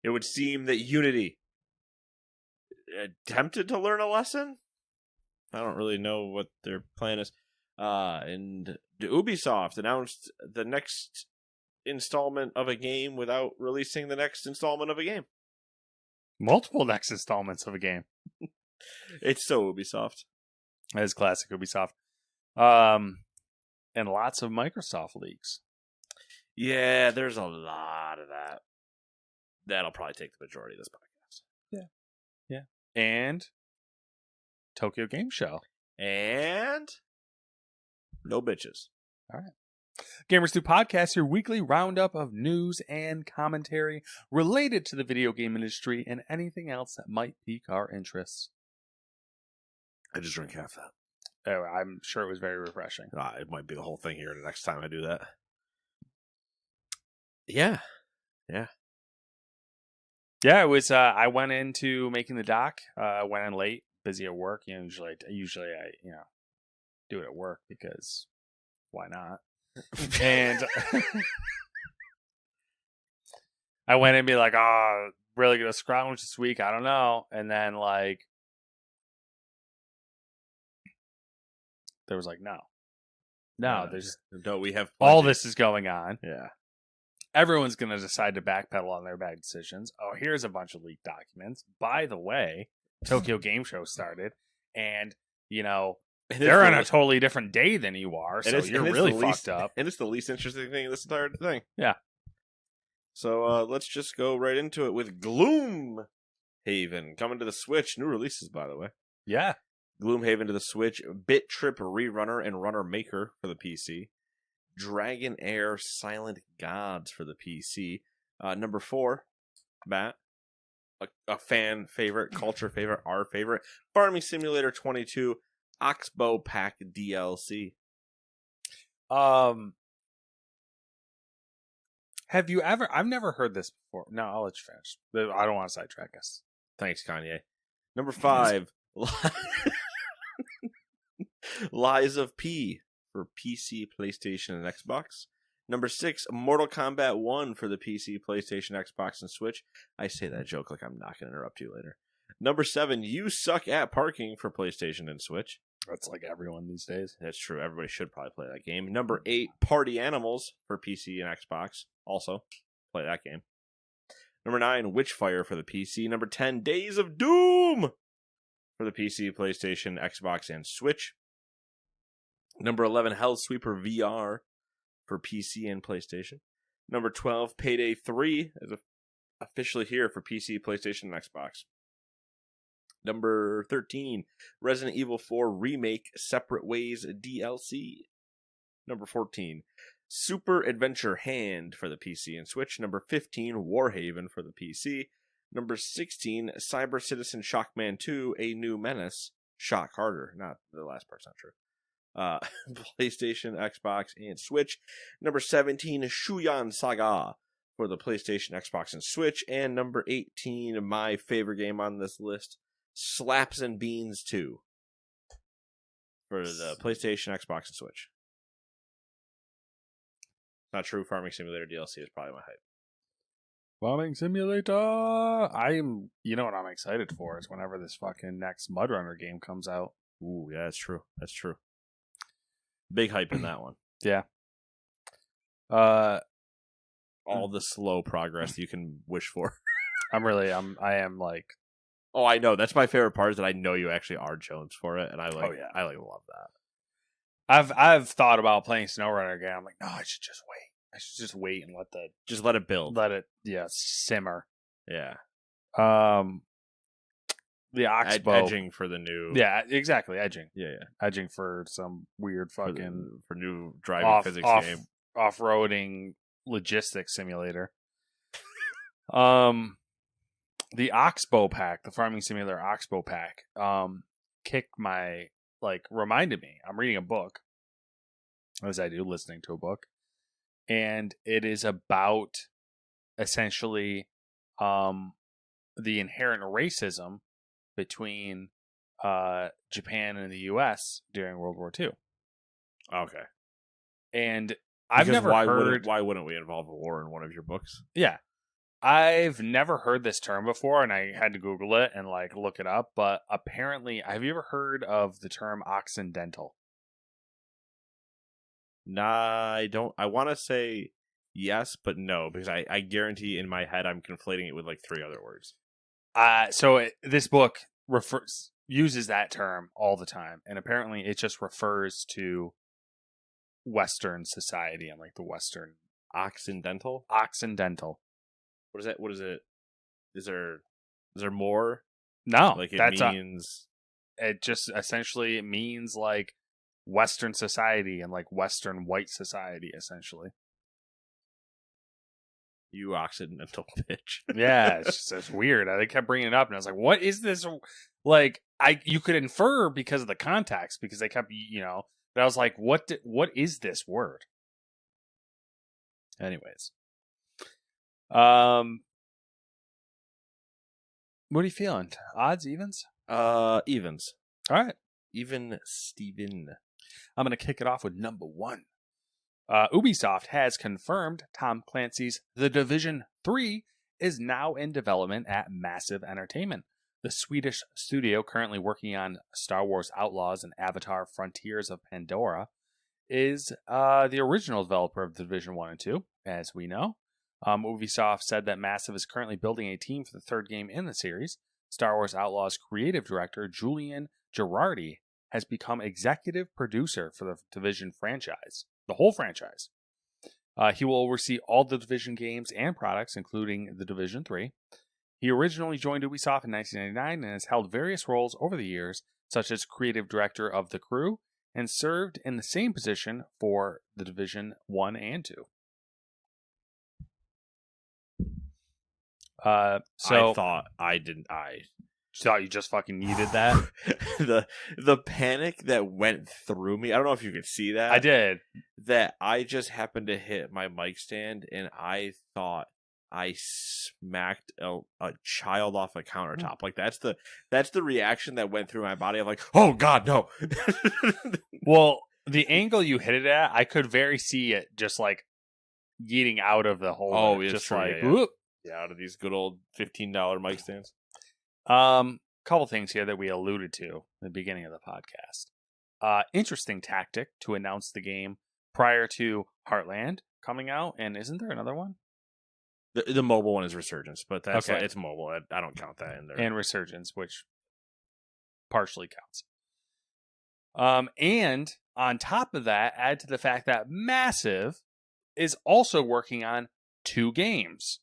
it would seem that Unity attempted to learn a lesson. I don't really know what their plan is. And Ubisoft announced the next installment of a game without releasing the next installment of a game. Multiple next installments of a game. It's so Ubisoft. That is classic Ubisoft. And lots of Microsoft leaks. Yeah, there's a lot of that. That'll probably take the majority of this podcast. Yeah. And Tokyo Game Show. And no bitches. All right. Gamers 2 Podcast, your weekly roundup of news and commentary related to the video game industry and anything else that might pique our interests. I just drank half that. Oh, I'm sure it was very refreshing. It might be the whole thing here the next time I do that. Yeah. Yeah, it was. I went into making the doc. Went in late, busy at work. Usually I do it at work because why not? And I went in and be like, "Oh, really gonna scrounge this week? I don't know." And then there was no. There's we have all this is going on. Yeah. Everyone's going to decide to backpedal on their bad decisions. Oh, here's a bunch of leaked documents. By the way, Tokyo Game Show started, and they're on a totally different day than you are, so you're really fucked up. And it's the least interesting thing in this entire thing. Yeah. So let's just go right into it with Gloomhaven coming to the Switch. New releases, by the way. Yeah. Gloomhaven to the Switch, Bit Trip Rerunner and Runner Maker for the PC. Dragon Air Silent Gods for the PC. Number 4, Matt, a fan favorite, culture favorite, our favorite, Farming Simulator 22, Oxbow Pack DLC. Have you ever? I've never heard this before. No, I'll let you finish. I don't want to sidetrack us. Thanks, Kanye. Number 5, Lies of P for PC, PlayStation, and Xbox. Number 6, Mortal Kombat 1 for the PC, PlayStation, Xbox, and Switch. I say that joke like I'm not going to interrupt you later. Number 7, You Suck at Parking for PlayStation and Switch. That's like everyone these days. That's true. Everybody should probably play that game. Number 8, Party Animals for PC and Xbox. Also, play that game. Number 9, Witchfire for the PC. Number 10, Days of Doom for the PC, PlayStation, Xbox, and Switch. Number 11, Hellsweeper VR for PC and PlayStation. Number 12, Payday 3 is officially here for PC, PlayStation, and Xbox. Number 13, Resident Evil 4 Remake Separate Ways DLC. Number 14, Super Adventure Hand for the PC and Switch. Number 15, Warhaven for the PC. Number 16, Cyber Citizen Shockman 2, A New Menace. Shock harder. Not the last part's not true. PlayStation, Xbox, and Switch. Number 17, Shuyan Saga for the PlayStation, Xbox, and Switch. And number 18, my favorite game on this list, Slaps and Beans 2 for the PlayStation, Xbox, and Switch. Not true. Farming Simulator DLC is probably my hype. Farming Simulator! You know what I'm excited for is whenever this fucking next Mud Runner game comes out. Ooh, yeah, that's true. That's true. Big hype in that one. Yeah. All the slow progress you can wish for. I am like. Oh, I know. That's my favorite part is that I know you actually are Jones for it, and I love that. I've thought about playing SnowRunner again. I'm like, no, I should just wait. I should just wait and let it build. Let it simmer. Yeah. The Oxbow edging for the new. Yeah, exactly. Edging. Yeah. Edging for some weird fucking for new driving physics game. Off-roading logistics simulator. The Oxbow pack, the Farming Simulator Oxbow pack, reminded me. I'm reading a book, as I do, listening to a book, and it is about essentially the inherent racism between Japan and the U.S. during World War II. Okay. And I've never heard... Why wouldn't we involve a war in one of your books? Yeah. I've never heard this term before, and I had to Google it and like look it up. But apparently, have you ever heard of the term Occidental? Nah, I don't. I want to say yes, but no, because I guarantee in my head I'm conflating it with like 3 other words. This book uses that term all the time, and apparently it just refers to Western society and like the Western Occidental. Occidental. What is that? What is it? Is there more? No, Like it that's means. it just essentially it means like Western society and like Western white society, essentially. You Occidental bitch. Yeah, it's weird. I kept bringing it up, and I was like, "What is this?" Like, you could infer because of the context, because they kept, But I was like, "What is this word?" Anyways, what are you feeling? Odds, evens? Evens. All right, Even Steven. I'm gonna kick it off with number 1. Ubisoft has confirmed Tom Clancy's The Division 3 is now in development at Massive Entertainment. The Swedish studio currently working on Star Wars Outlaws and Avatar Frontiers of Pandora is the original developer of The Division 1 and 2, as we know. Ubisoft said that Massive is currently building a team for the 3rd game in the series. Star Wars Outlaws creative director Julian Girardi has become executive producer for the Division franchise. The whole franchise. He will oversee all the Division games and products, including The Division 3. He originally joined Ubisoft in 1999 and has held various roles over the years, such as creative director of The Crew, and served in the same position for The Division 1 and 2. I thought you just fucking needed that. the panic that went through me. I don't know if you could see that. I did. That I just happened to hit my mic stand, and I thought I smacked a child off a countertop. Like that's the reaction that went through my body. I'm like, oh god, no. Well, the angle you hit it at, I could very see it just like yeeting out of the hole. Oh, it's just true, like yeah. Yeah, out of these good old $15 mic stands. Couple things here that we alluded to at the beginning of the podcast. Interesting tactic to announce the game prior to Heartland coming out, and isn't there another one? The mobile one is Resurgence, but that's Okay. it's mobile. I don't count that in there. And Resurgence, which partially counts. And on top of that, add to the fact that Massive is also working on 2 games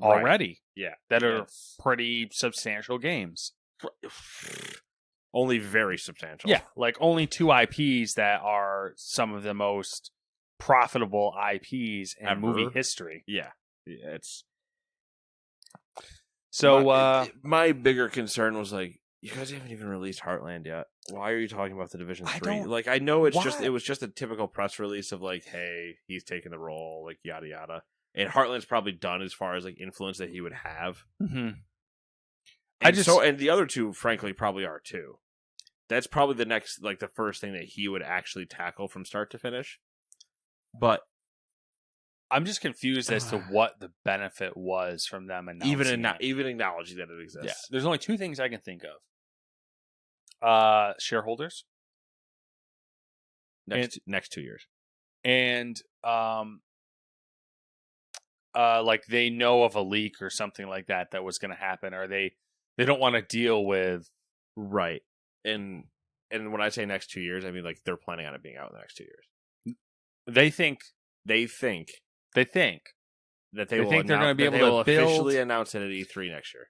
already. Yeah, that are pretty substantial games. Only very substantial. Yeah, like only 2 IPs that are some of the most profitable IPs in movie history. Yeah, it's so. My bigger concern was like, you guys haven't even released Heartland yet. Why are you talking about the Division 3? Like, I know it was just a typical press release of like, hey, he's taking the role, like yada yada. And Heartland's probably done as far as like influence that he would have. Mm-hmm. And the other 2, frankly, probably are too. That's probably the next, like the first thing that he would actually tackle from start to finish. But I'm just confused as to what the benefit was from them announcing even acknowledging that it exists. Yeah, there's only 2 things I can think of. Shareholders. Next 2 years. And like they know of a leak or something like that was going to happen, or they don't want to deal with. Right. And when I say next 2 years, I mean like they're planning on it being out in the next 2 years. They think that they're going to be able to officially announce it at E3 next year.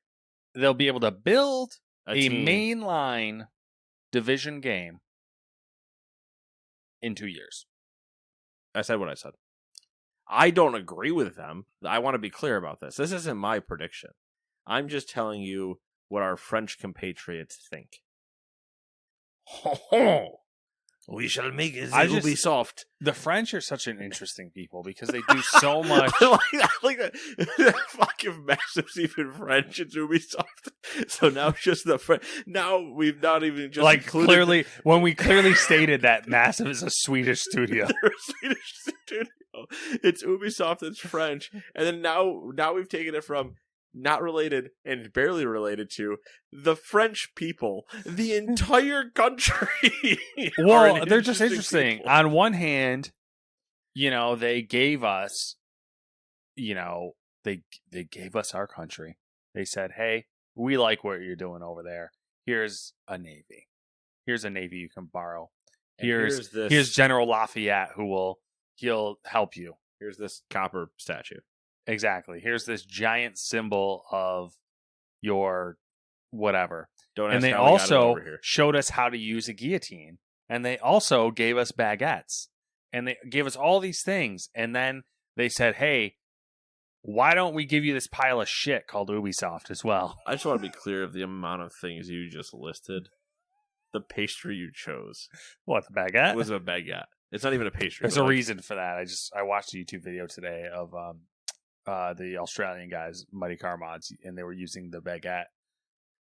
They'll be able to build a mainline Division game in 2 years. I said what I said. I don't agree with them. I want to be clear about this. This isn't my prediction. I'm just telling you what our French compatriots think. We shall make it Ubisoft. The French are such an interesting people because they do so much. like that. Fucking Massive's even French. It's Ubisoft. So now it's just the French. Now we've not even just like clearly when we clearly stated that Massive is a Swedish studio. They're a Swedish studio. It's Ubisoft. It's French, and then now we've taken it from not related and barely related to the French people. The entire country. Well, they're just interesting. People. On one hand, they gave us, they gave us our country. They said, "Hey, we like what you're doing over there. Here's a navy. Here's a navy you can borrow. Here's General Lafayette he'll help you. Here's this copper statue. Exactly. Here's this giant symbol of your whatever." And they also showed us how to use a guillotine. And they also gave us baguettes. And they gave us all these things. And then they said, "Hey, why don't we give you this pile of shit called Ubisoft as well?" I just want to be clear of the amount of things you just listed. The pastry you chose. What, the baguette? It was a baguette. It's not even a pastry. There's a reason for that. I watched a YouTube video today of the Australian guys, Mighty Car Mods, and they were using the baguette.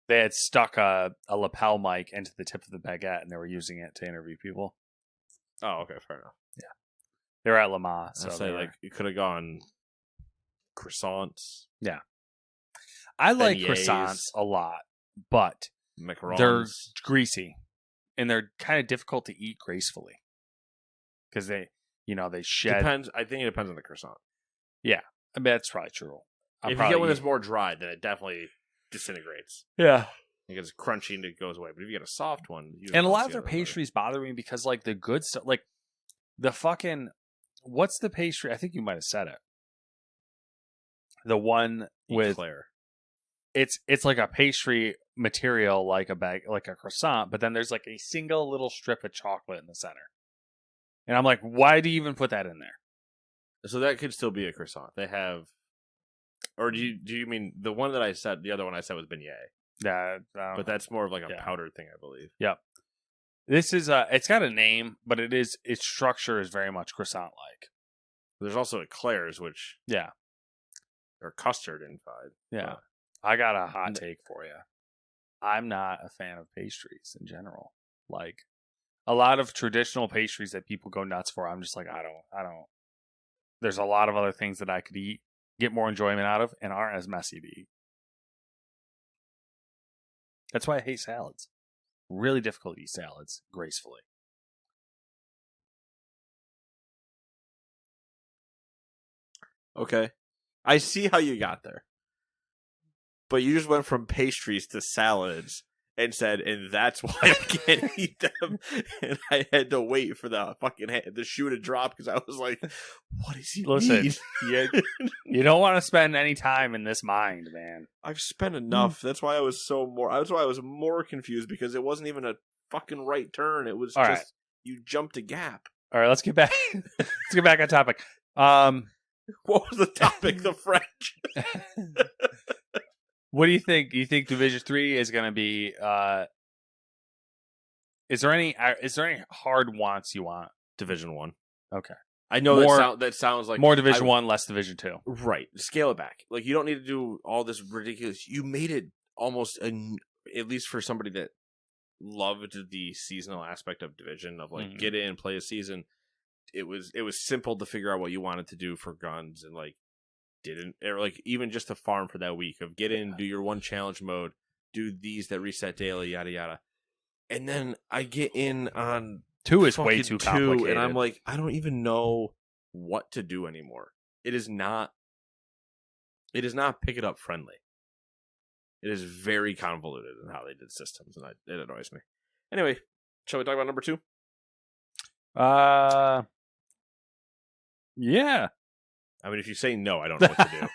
They had stuck a lapel mic into the tip of the baguette, and they were using it to interview people. Oh, okay, fair enough. Yeah, they were at Le Mans. So you could have gone croissants. Yeah, I like croissants a lot, but macarons. They're greasy, and they're kind of difficult to eat gracefully because they shed. Depends. I think it depends on the croissant. Yeah, I mean, that's probably true. If you get one that's more dry, then it definitely disintegrates. Yeah. Because it's crunchy and it goes away. But if you get a soft one... And a lot of their pastries bother me because, like, the good stuff... Like, the fucking... What's the pastry? I think you might have said it. The one with... Eclair. It's like a pastry material, like a croissant, but then there's, like, a single little strip of chocolate in the center. And I'm like, why do you even put that in there? So that could still be a croissant. They have... Or do you mean... The one that I said... The other one I said was beignet. Yeah, but that's more of like a powdered thing, I believe. Yep. This is it's got a name, but its structure is very much croissant-like. There's also eclairs, which are custard inside. Yeah, I got a hot take for you. I'm not a fan of pastries in general. Like a lot of traditional pastries that people go nuts for, I'm just like, I don't. There's a lot of other things that I could eat, get more enjoyment out of, and aren't as messy to eat. That's why I hate salads. Really difficult to eat salads gracefully. Okay. I see how you got there. But you just went from pastries to salads and said, and that's why I can't eat them. And I had to wait for the shoe to drop because I was like, what does he need? You don't want to spend any time in this mind, man. I've spent enough. That's why I was more confused because it wasn't even a fucking right turn. It was you jumped a gap. All right, let's get back. Let's get back on topic. What was the topic? The French. What do you think? Do you think Division 3 is going to be? Is there any hard wants you want? Division 1. Okay. I know that sounds like more Division 1, less Division 2. Right. Scale it back. Like you don't need to do all this ridiculous. You made it almost at least for somebody that loved the seasonal aspect of Division of like get in, play a season. It was simple to figure out what you wanted to do for guns and like didn't or like even just the farm for that week of get in, do your one challenge mode, do these that reset daily, yada yada. And then I get in on 2 is way too complicated. And I'm like, I don't even know what to do anymore. It is not pick it up friendly. It is very convoluted in how they did systems, and it annoys me. Anyway, shall we talk about number 2? Yeah. I mean, if you say no, I don't know what to do.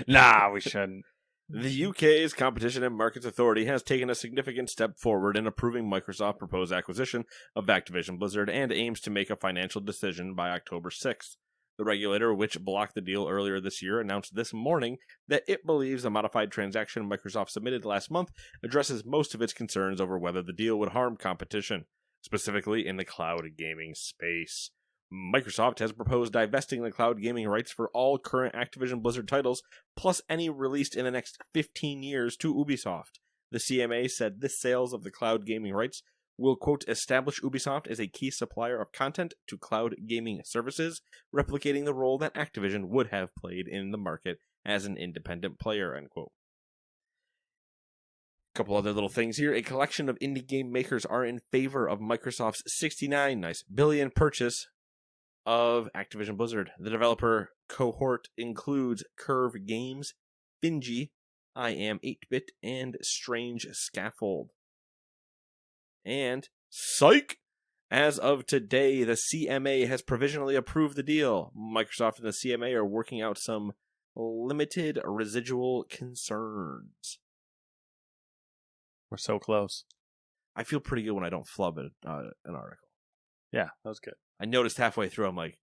Nah, we shouldn't. The UK's Competition and Markets Authority has taken a significant step forward in approving Microsoft's proposed acquisition of Activision Blizzard and aims to make a financial decision by October 6th. The regulator, which blocked the deal earlier this year, announced this morning that it believes the modified transaction Microsoft submitted last month addresses most of its concerns over whether the deal would harm competition, specifically in the cloud gaming space. Microsoft has proposed divesting the cloud gaming rights for all current Activision Blizzard titles, plus any released in the next 15 years to Ubisoft. The CMA said this sales of the cloud gaming rights will, quote, establish Ubisoft as a key supplier of content to cloud gaming services, replicating the role that Activision would have played in the market as an independent player, end quote. Couple other little things here. A collection of indie game makers are in favor of Microsoft's $69 billion purchase of Activision Blizzard. The developer cohort includes Curve Games, Finji, I Am 8-Bit, and Strange Scaffold. And psych! As of today, the CMA has provisionally approved the deal. Microsoft and the CMA are working out some limited residual concerns. We're so close. I feel pretty good when I don't flub an article. Yeah, that was good. I noticed halfway through, I'm like,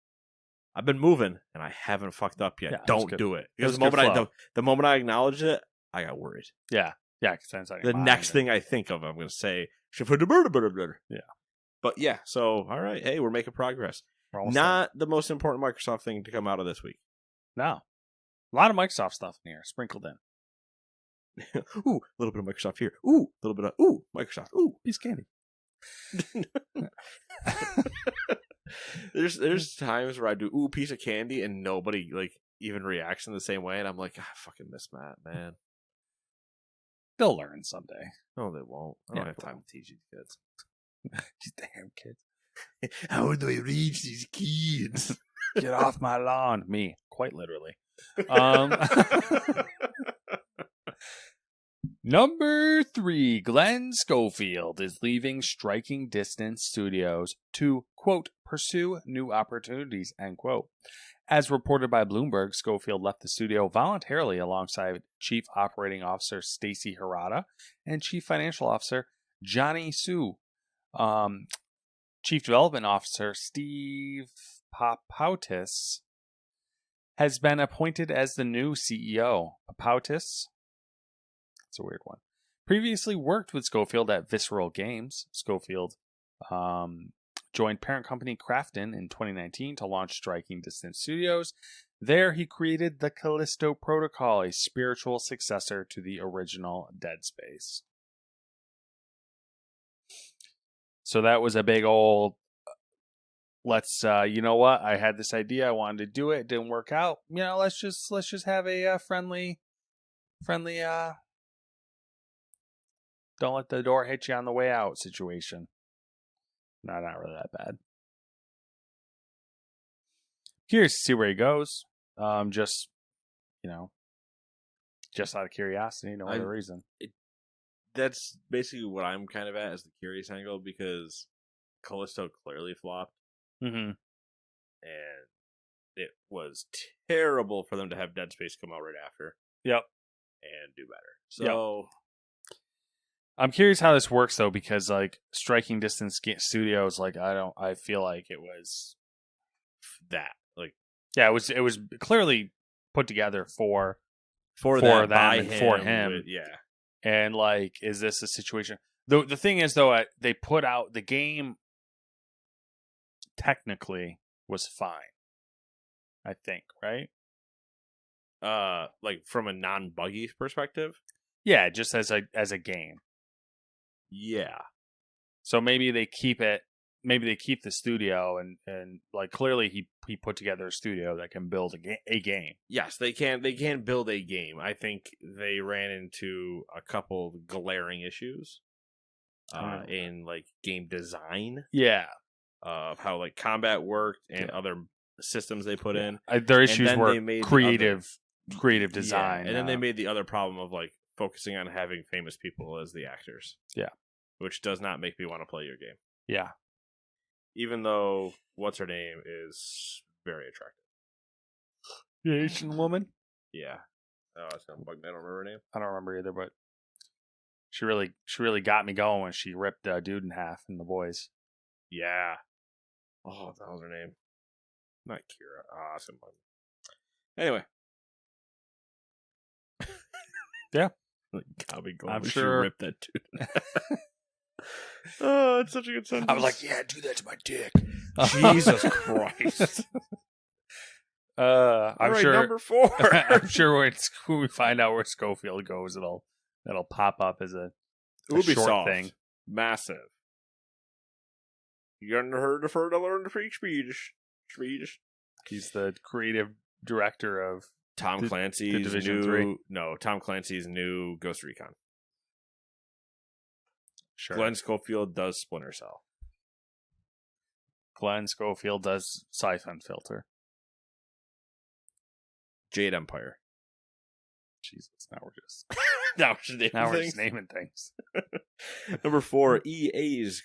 I've been moving and I haven't fucked up yet. Yeah, don't do it. Because the moment I acknowledged it, I got worried. Yeah. Yeah, because the next thing I think of, I'm going to say, yeah. But yeah, so, all right. Hey, we're making progress. Not the most important Microsoft thing to come out of this week. No. A lot of Microsoft stuff in here, sprinkled in. Ooh, a little bit of Microsoft here. Ooh, a little bit of, Microsoft. Ooh, piece of candy. There's times where I do, piece of candy, and nobody, like, even reacts in the same way, and I'm like, I fucking miss Matt, man. They'll learn someday. No, they won't. I don't have time to teach these kids. These damn kids. How do I reach these kids? Get off my lawn. Me, quite literally. Number 3, Glenn Schofield is leaving Striking Distance Studios to, quote, pursue new opportunities, end quote. As reported by Bloomberg, Schofield left the studio voluntarily alongside Chief Operating Officer Stacy Hirata and Chief Financial Officer Johnny Su. Chief Development Officer Steve Papautis has been appointed as the new CEO. Papautis? It's a weird one. Previously worked with Schofield at Visceral Games. Schofield joined parent company Krafton in 2019 to launch Striking Distance Studios. There he created the Callisto Protocol, a spiritual successor to the original Dead Space. So that was a big old, you know what? I had this idea. I wanted to do it. It didn't work out. You know, let's just have a friendly, don't let the door hit you on the way out situation. No, not really that bad. Curious to see where he goes. Just out of curiosity, no other reason. That's basically what I'm kind of at, is the curious angle, because Callisto clearly flopped. Mm-hmm. And it was terrible for them to have Dead Space come out right after. Yep. And do better. So... Yep. I'm curious how this works, though, because, like, Striking Distance Studios, like, I feel like it was that. Like, yeah, it was clearly put together for them and for him. Yeah. And, like, is this a situation? The thing is, though, they put out the game technically was fine. I think, right? Like, from a non-buggy perspective? Yeah, just as a game. Yeah. So maybe they keep it. Maybe they keep the studio, and like, clearly he put together a studio that can build a game. Yes, they can. They can build a game. I think they ran into a couple glaring issues in, like, game design. Yeah. Of how, like, combat worked and other systems they put in. Their issues were creative design. Yeah. And then they made the other problem of, like, focusing on having famous people as the actors. Yeah. Which does not make me want to play your game. Yeah. Even though, what's her name is very attractive. The Asian woman? Yeah. Oh, it's gonna bug me. I don't remember her name. I don't remember either, but she really got me going when she ripped a dude in half in The Boys. Yeah. Oh, what the hell's her name? Not Kira. Ah, it's gonna bug me. Anyway. Yeah. Got me going. I'm sure. She ripped that dude. Oh, it's such a good sentence. I was like, yeah, do that to my dick. Jesus Christ. I'm right, sure. Number 4. I'm sure when we find out where Schofield goes, it'll pop up as a Ubisoft short thing. Massive You gonna defer to learn to speak Swedish. Swedish. He's the creative director of Tom Clancy's Division new 3. No, Tom Clancy's new Ghost Recon. Sure. Glenn Schofield does Splinter Cell. Glenn Schofield does Siphon Filter. Jade Empire. Jesus, now we're just naming things. Number 4, EA's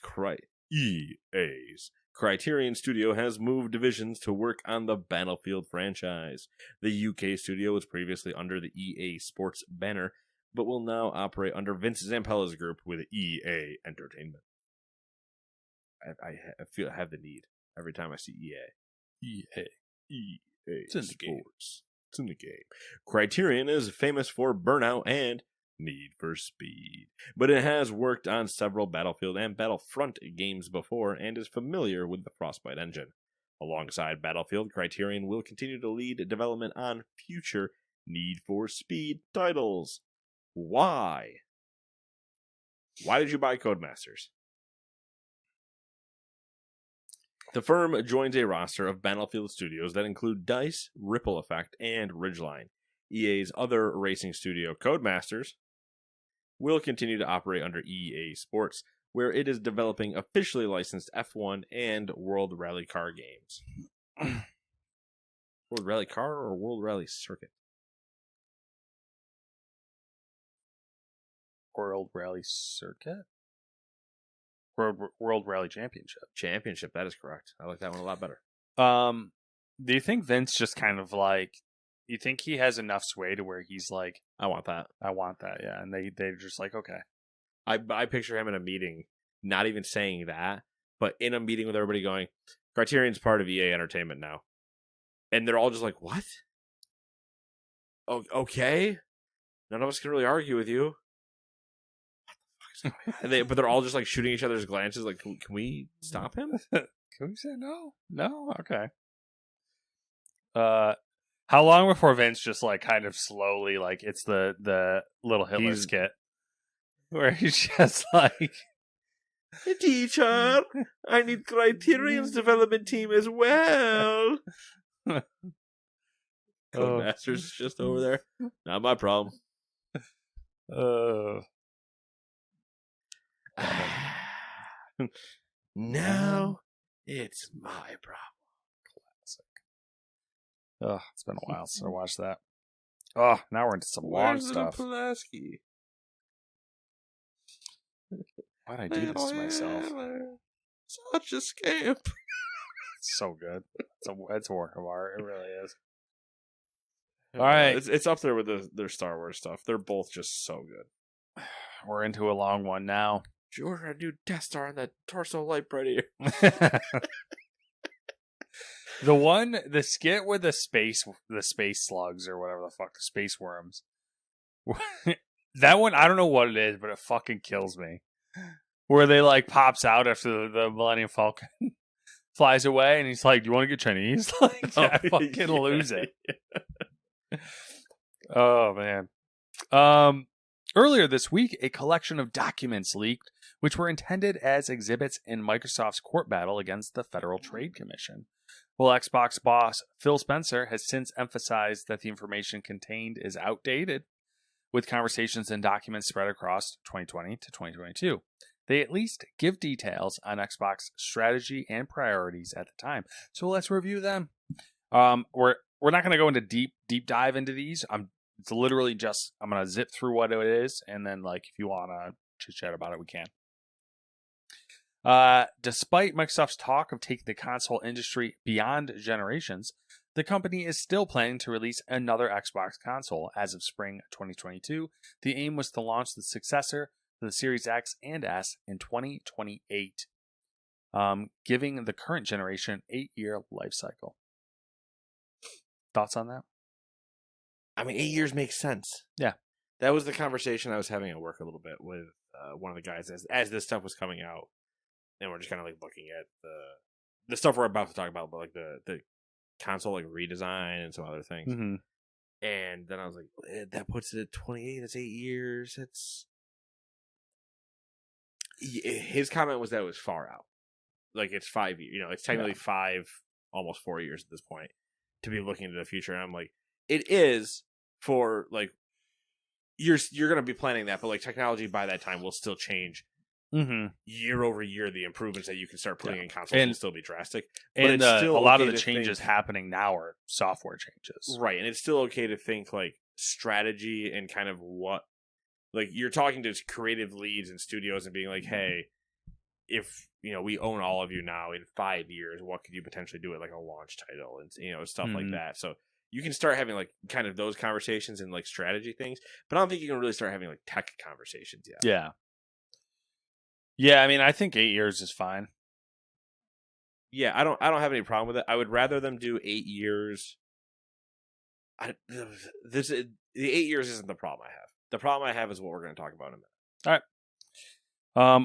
Criterion Studio has moved divisions to work on the Battlefield franchise. The UK studio was previously under the EA Sports banner, but will now operate under Vince Zampella's group with EA Entertainment. I have the need every time I see EA. EA It's in the game. Sports. It's in the game. Criterion is famous for Burnout and Need for Speed, but it has worked on several Battlefield and Battlefront games before and is familiar with the Frostbite engine. Alongside Battlefield, Criterion will continue to lead development on future Need for Speed titles. Why? Why did you buy Codemasters? The firm joins a roster of Battlefield studios that include DICE, Ripple Effect, and Ridgeline. EA's other racing studio, Codemasters, will continue to operate under EA Sports, where it is developing officially licensed F1 and World Rally Car games. World Rally Car or World Rally Circuit? World Rally Circuit? World Rally Championship. Championship, that is correct. I like that one a lot better. Do you think Vince just kind of like, you think he has enough sway to where he's like, I want that. I want that, yeah. And they're just like, okay. I picture him in a meeting, not even saying that, but in a meeting with everybody going, Criterion's part of EA Entertainment now. And they're all just like, what? Oh, okay. None of us can really argue with you. But they're all just like shooting each other's glances like, can we stop him? Can we say no? No? Okay. How long before Vince just like kind of slowly, like it's the little Hitler skit where he's just like, teacher, I need Criterion's development team as well. Codemasters just over there. Not my problem. Now it's my problem. Classic. Oh, it's been a while since I watched that. Oh, now we're into some long stuff. Pulaski? Why'd I do this to myself? Such a scamp. It's so good. It's a work of art. It really is. All right. It's up there with their Star Wars stuff. They're both just so good. We're into a long one now. Did you order a new Death Star on that torso light right here? The skit with the space slugs or whatever the fuck, the space worms. That one, I don't know what it is, but it fucking kills me. Where they like pops out after the Millennium Falcon flies away, and he's like, "Do you want to get Chinese?" Like, I fucking lose it. Oh man. Earlier this week, a collection of documents leaked, which were intended as exhibits in Microsoft's court battle against the Federal Trade Commission. Well, Xbox boss Phil Spencer has since emphasized that the information contained is outdated, with conversations and documents spread across 2020 to 2022. They at least give details on Xbox strategy and priorities at the time. So let's review them. We're not going to go into deep dive into these. It's literally just, I'm going to zip through what it is, and then like if you want to chit chat about it, we can. Despite Microsoft's talk of taking the console industry beyond generations, the company is still planning to release another Xbox console as of spring 2022. The aim was to launch the successor to the Series X and S in 2028, giving the current generation an 8-year life cycle. Thoughts on that? I mean, 8 years makes sense. Yeah. That was the conversation I was having at work a little bit with one of the guys as this stuff was coming out. And we're just kind of like looking at the stuff we're about to talk about, but like the console like redesign and some other things. Mm-hmm. And then I was like, that puts it at 28. That's 8 years. His comment was that it was far out. like it's 5 years. It's technically 5, almost 4 years at this point to be looking into the future. And I'm like, it is for like you're going to be planning that, but like technology by that time will still change. Year over year, the improvements that you can start putting in consoles will still be drastic. But and it's still a lot of okay the to changes think, happening now are software changes. right? And it's still okay to think like strategy and kind of what, like you're talking to creative leads and studios and being like, hey, if we own all of you now in 5 years, what could you potentially do with like a launch title and stuff like that. So you can start having like kind of those conversations and like strategy things, but I don't think you can really start having like tech conversations yet. Yeah, I mean, I think 8 years is fine. Yeah, I don't have any problem with it. I would rather them do 8 years. The 8 years isn't the problem I have. The problem I have is what we're going to talk about in a minute. All right.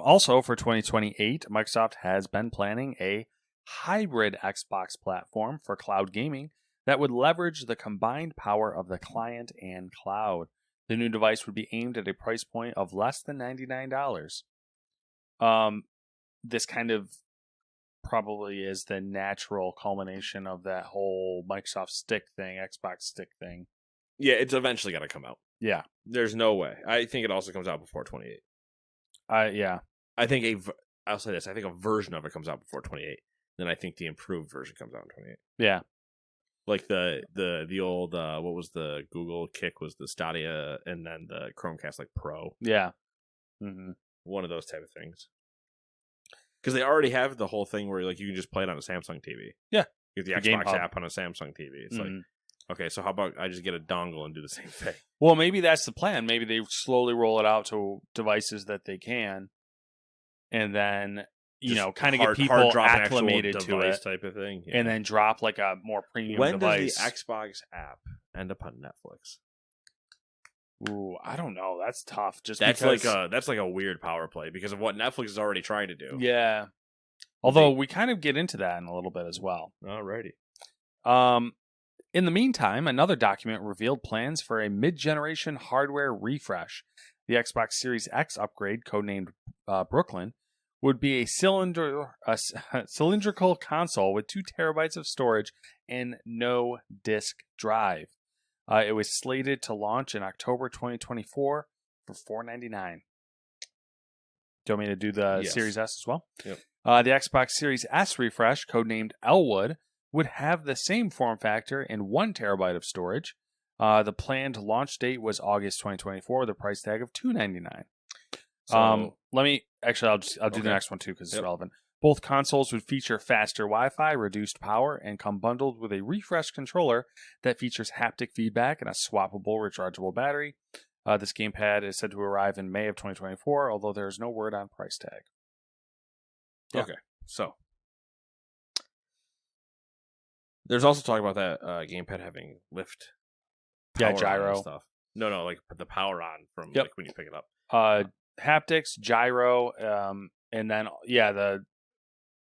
Also, for 2028, Microsoft has been planning a hybrid Xbox platform for cloud gaming that would leverage the combined power of the client and cloud. The new device would be aimed at a price point of less than $99. This kind of probably is the natural culmination of that whole Microsoft Stick thing, Xbox Stick thing. Yeah, it's eventually got to come out. Yeah. There's no way. I think it also comes out before 28. Yeah. I think I'll say this. I think a version of it comes out before 28. Then I think the improved version comes out in 28. Yeah. Like the old what was the Google Kick was the Stadia, and then the Chromecast like Pro. Yeah. One of those type of things. Because they already have the whole thing where like you can just play it on a Samsung TV. Yeah. You get the Xbox app on a Samsung TV. It's like, okay, so how about I just get a dongle and do the same thing? Well, maybe that's the plan. Maybe they slowly roll it out to devices that they can, and then kind of get people acclimated to it, type of thing, and then drop like a more premium When device. does the Xbox app end up on Netflix? Ooh, I don't know. That's tough. That's like a weird power play because of what Netflix is already trying to do. Yeah. Although we kind of get into that in a little bit as well. Alrighty. In the meantime, another document revealed plans for a mid-generation hardware refresh. The Xbox Series X upgrade, codenamed Brooklyn, would be a cylindrical console with 2 terabytes of storage and no disk drive. It was slated to launch in October 2024 for $499. Do you want me to do the Series S as well? Yep. The Xbox Series S refresh, codenamed Elwood, would have the same form factor and 1 terabyte of storage. The planned launch date was August 2024 with a price tag of $299. So, I'll do the next one too because it's relevant. Both consoles would feature faster Wi-Fi, reduced power, and come bundled with a refreshed controller that features haptic feedback and a swappable rechargeable battery. This gamepad is said to arrive in May of 2024, although there is no word on price tag. Yeah. Okay, so there's also talk about that gamepad having lift, gyro stuff. No, like the power on from like when you pick it up. Haptics, gyro, and then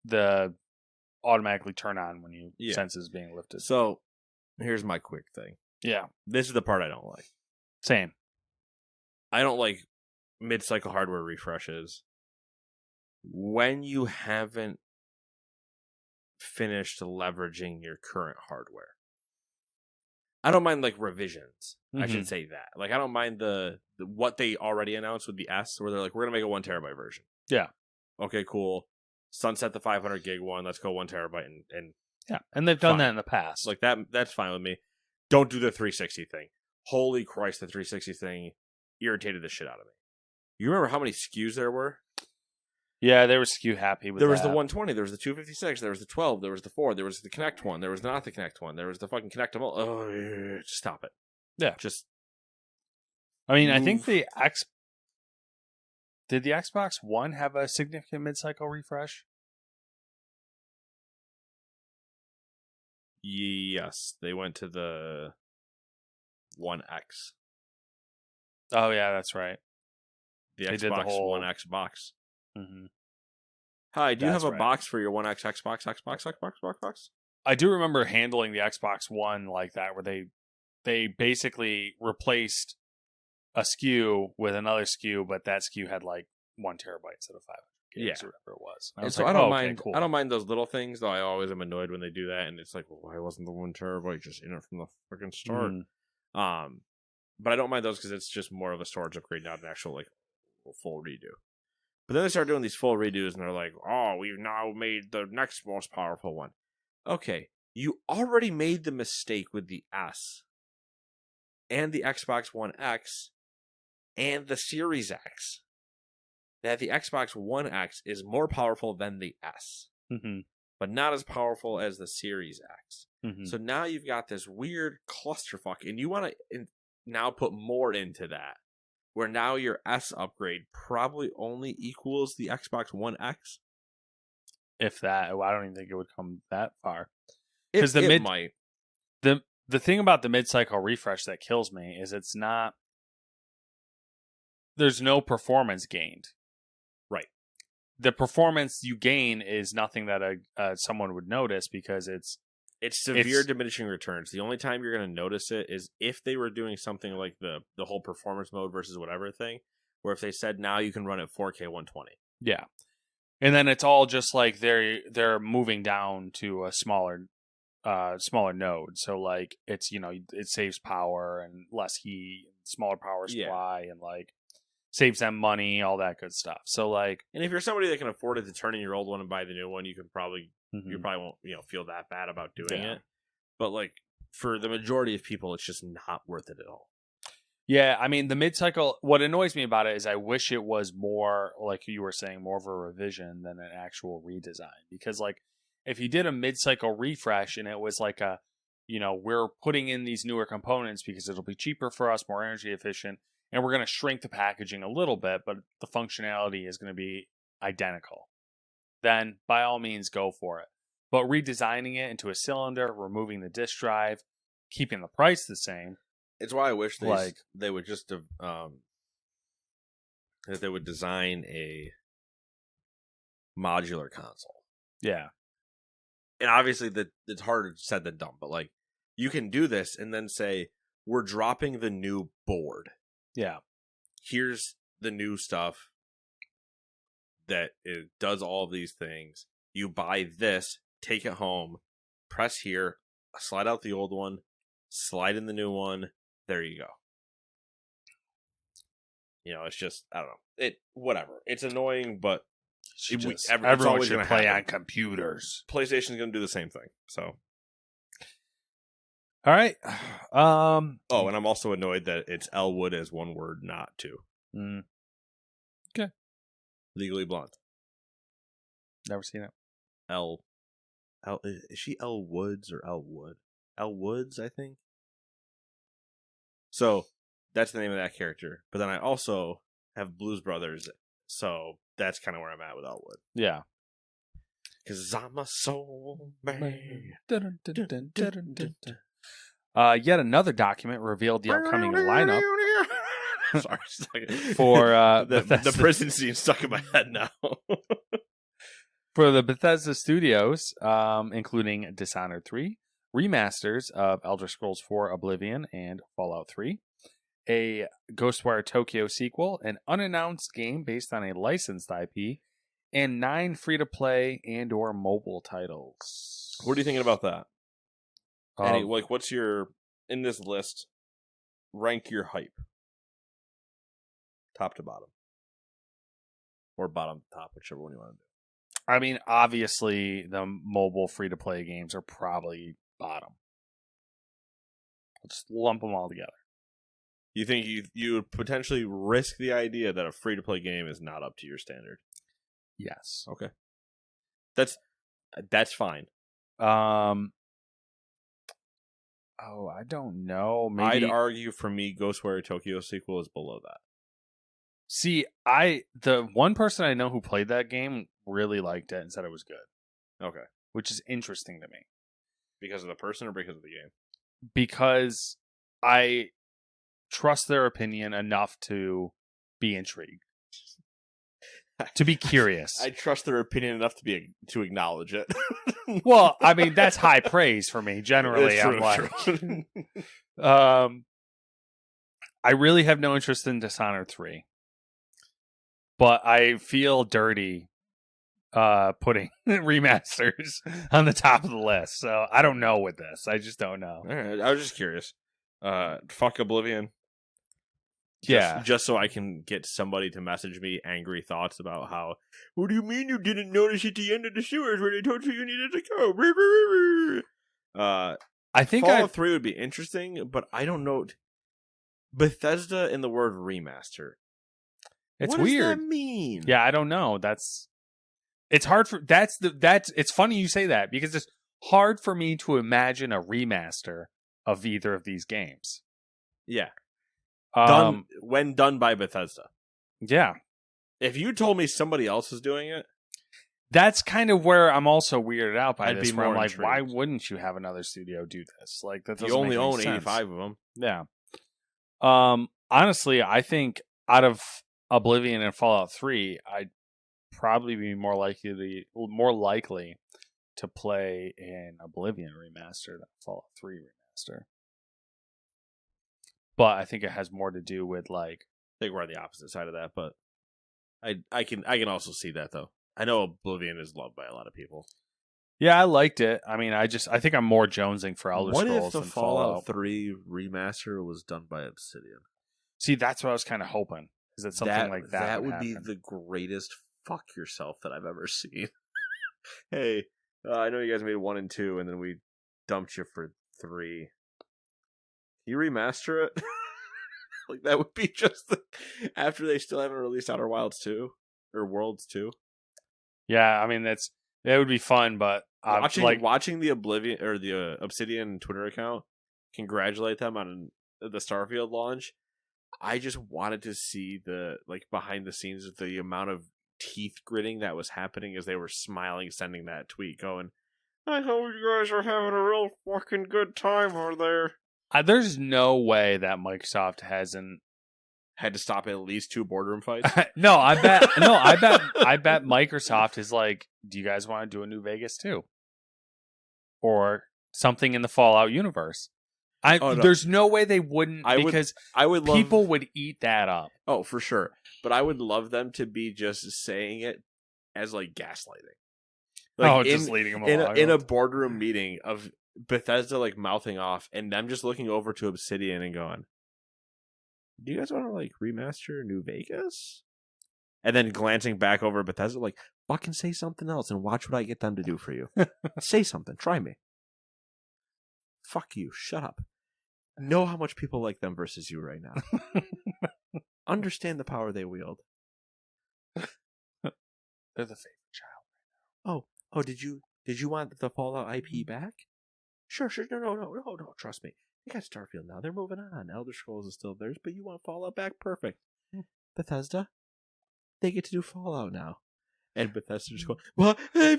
the automatically turn on when you sense is being lifted. So here's my quick thing. Yeah, this is the part I don't like. Same. I don't like mid-cycle hardware refreshes when you haven't finished leveraging your current hardware. I don't mind like revisions. I should say that. Like I don't mind the what they already announced with the S, where they're like, we're gonna make a 1 terabyte version. Yeah. Okay, cool. Sunset the 500 gig one. Let's go 1 terabyte and yeah. And they've done that in the past. Like that. That's fine with me. Don't do the 360 thing. Holy Christ, the 360 thing irritated the shit out of me. You remember how many SKUs there were? Yeah, they were SKU happy with There was the 120, there was the 256, there was the 12, there was the 4, there was the Kinect one, there was not the Kinect one, there was the fucking Kinect. Oh, stop it. Yeah. Just. I mean, I think did the Xbox One have a significant mid-cycle refresh? Yes, they went to the One X. Oh yeah, that's right. The Xbox One X box. Mm-hmm. Hi, do you have a box for your One X Xbox? I do remember handling the Xbox One like that, where they basically replaced a SKU with another SKU, but that SKU had like 1 terabyte instead of 500. gigs Yeah. or whatever it was. And was so like, I don't okay, mind. cool. I don't mind those little things, though. I always am annoyed when they do that, and it's like, well, why wasn't the 1 terabyte just in it from the freaking start? Mm. But I don't mind those because it's just more of a storage upgrade, not an actual like full redo. But then they start doing these full redos, and they're like, "Oh, we've now made the next most powerful one." Okay, you already made the mistake with the S, and the Xbox One X, and the Series X. That the Xbox One X is more powerful than the S, Mm-hmm. but not as powerful as the Series X. Mm-hmm. So now you've got this weird clusterfuck, and you want to now put more into that, where now your S upgrade probably only equals the Xbox One X. If that, I don't even think it would come that far. Because it might. The thing about the mid-cycle refresh that kills me is it's not. There's no performance gained. Right. The performance you gain is nothing that someone would notice because it's severe diminishing returns. The only time you're going to notice it is if they were doing something like the whole performance mode versus whatever thing, where if they said now you can run at 4K 120. Yeah. And then it's all just like they're moving down to a smaller node. So like it's, it saves power and less heat, smaller power supply, and like saves them money, all that good stuff. So like, and if you're somebody that can afford it to turn in your old one and buy the new one, you can probably you probably won't feel that bad about doing it. But like for the majority of people, it's just not worth it at all. Yeah, I mean the mid-cycle. What annoys me about it is I wish it was more like you were saying, more of a revision than an actual redesign. Because like if you did a mid-cycle refresh and it was like a, we're putting in these newer components because it'll be cheaper for us, more energy efficient, and we're going to shrink the packaging a little bit, but the functionality is going to be identical, then by all means go for it. But redesigning it into a cylinder, removing the disk drive, keeping the price the same. It's why I wish they would just that they would design a modular console. Yeah. And obviously it's harder said than done, but like you can do this and then say, we're dropping the new board. Yeah. Here's the new stuff that it does all of these things. You buy this, take it home, press here, slide out the old one, slide in the new one. There you go. It's just, I don't know. Whatever. It's annoying, but everyone should play on computers. PlayStation's going to do the same thing. So, all right. and I'm also annoyed that it's Elwood as one word, not two. Okay. Legally Blonde. Never seen it. Is she Elle Woods or Elwood? Elle Woods, I think. So that's the name of that character. But then I also have Blues Brothers, so that's kind of where I'm at with Elwood. Yeah. Because I'm a soul man. Yet another document revealed the upcoming lineup. Sorry, for the prison scene stuck in my head now. For the Bethesda Studios, including Dishonored 3, remasters of Elder Scrolls 4 Oblivion and Fallout 3, a Ghostwire Tokyo sequel, an unannounced game based on a licensed IP, and 9 free-to-play and or mobile titles. What are you thinking about that? What's your, in this list, rank your hype? Top to bottom. Or bottom to top, whichever one you want to do. I mean, obviously, the mobile free-to-play games are probably bottom. Let's lump them all together. You think you would potentially risk the idea that a free-to-play game is not up to your standard? Yes. Okay. That's fine. I don't know. Maybe I'd argue for me, Ghostwire Tokyo sequel is below that. See, the one person I know who played that game really liked it and said it was good. Okay. Which is interesting to me. Because of the person or because of the game? Because I trust their opinion enough to be intrigued. To be curious. I trust their opinion enough to acknowledge it. Well, I mean, that's high praise for me. Generally, I'm like... I really have no interest in Dishonored 3. But I feel dirty putting remasters on the top of the list. So I don't know with this. I just don't know. All right, I was just curious. Fuck Oblivion. Yeah. Just so I can get somebody to message me angry thoughts about how, what do you mean you didn't notice at the end of the sewers where they told you needed to go? I think Fallout 3 would be interesting, but I don't know. Bethesda in the word remaster. It's what weird. What does that mean? Yeah, I don't know. It's hard for it's funny you say that because it's hard for me to imagine a remaster of either of these games. Yeah. When done by Bethesda. Yeah. If you told me somebody else was doing it, that's kind of where I'm also weirded out by I'd this. be Where I'm more like, intrigued. why wouldn't you have another studio do this? Like that doesn't you only make any own sense. 85 of them. Yeah. Honestly, I think out of Oblivion and Fallout 3, I'd probably be more likely to play an Oblivion remaster than a Fallout 3 remaster. But I think it has more to do with like I think we're on the opposite side of that, but I can also see that though. I know Oblivion is loved by a lot of people. Yeah, I liked it. I mean, I think I'm more jonesing for Elder Scrolls if the than Fallout 3 remaster was done by Obsidian? See, that's what I was kind of hoping. Is that something like that? That would happen. be the greatest fuck yourself that I've ever seen. Hey, I know you guys made 1 and 2, and then we dumped you for 3. Can you remaster it? Like that would be just after they still haven't released Outer Wilds 2 or Worlds 2. Yeah, I mean that would be fun, but watching the Oblivion or the Obsidian Twitter account congratulate them on the Starfield launch. I just wanted to see the behind the scenes of the amount of teeth gritting that was happening as they were smiling, sending that tweet, going, "I hope you guys are having a real fucking good time over there." There's no way that Microsoft hasn't had to stop at least 2 boardroom fights. I bet Microsoft is like, do you guys want to do a New Vegas 2? Or something in the Fallout universe? There's no way they wouldn't because people would eat that up. Oh, for sure. But I would love them to be just saying it as like gaslighting. Just leading them along. In a boardroom meeting of Bethesda like mouthing off and them just looking over to Obsidian and going, do you guys want to like remaster New Vegas? And then glancing back over Bethesda like, fucking say something else and watch what I get them to do for you. Say something. Try me. Fuck you. Shut up. Know how much people like them versus you right now. Understand the power they wield. They're the favorite child. Oh, did you want the Fallout IP back? Sure. No. Trust me. They got Starfield now. They're moving on. Elder Scrolls is still theirs, but you want Fallout back? Perfect. Bethesda, they get to do Fallout now. And Bethesda just going, well, but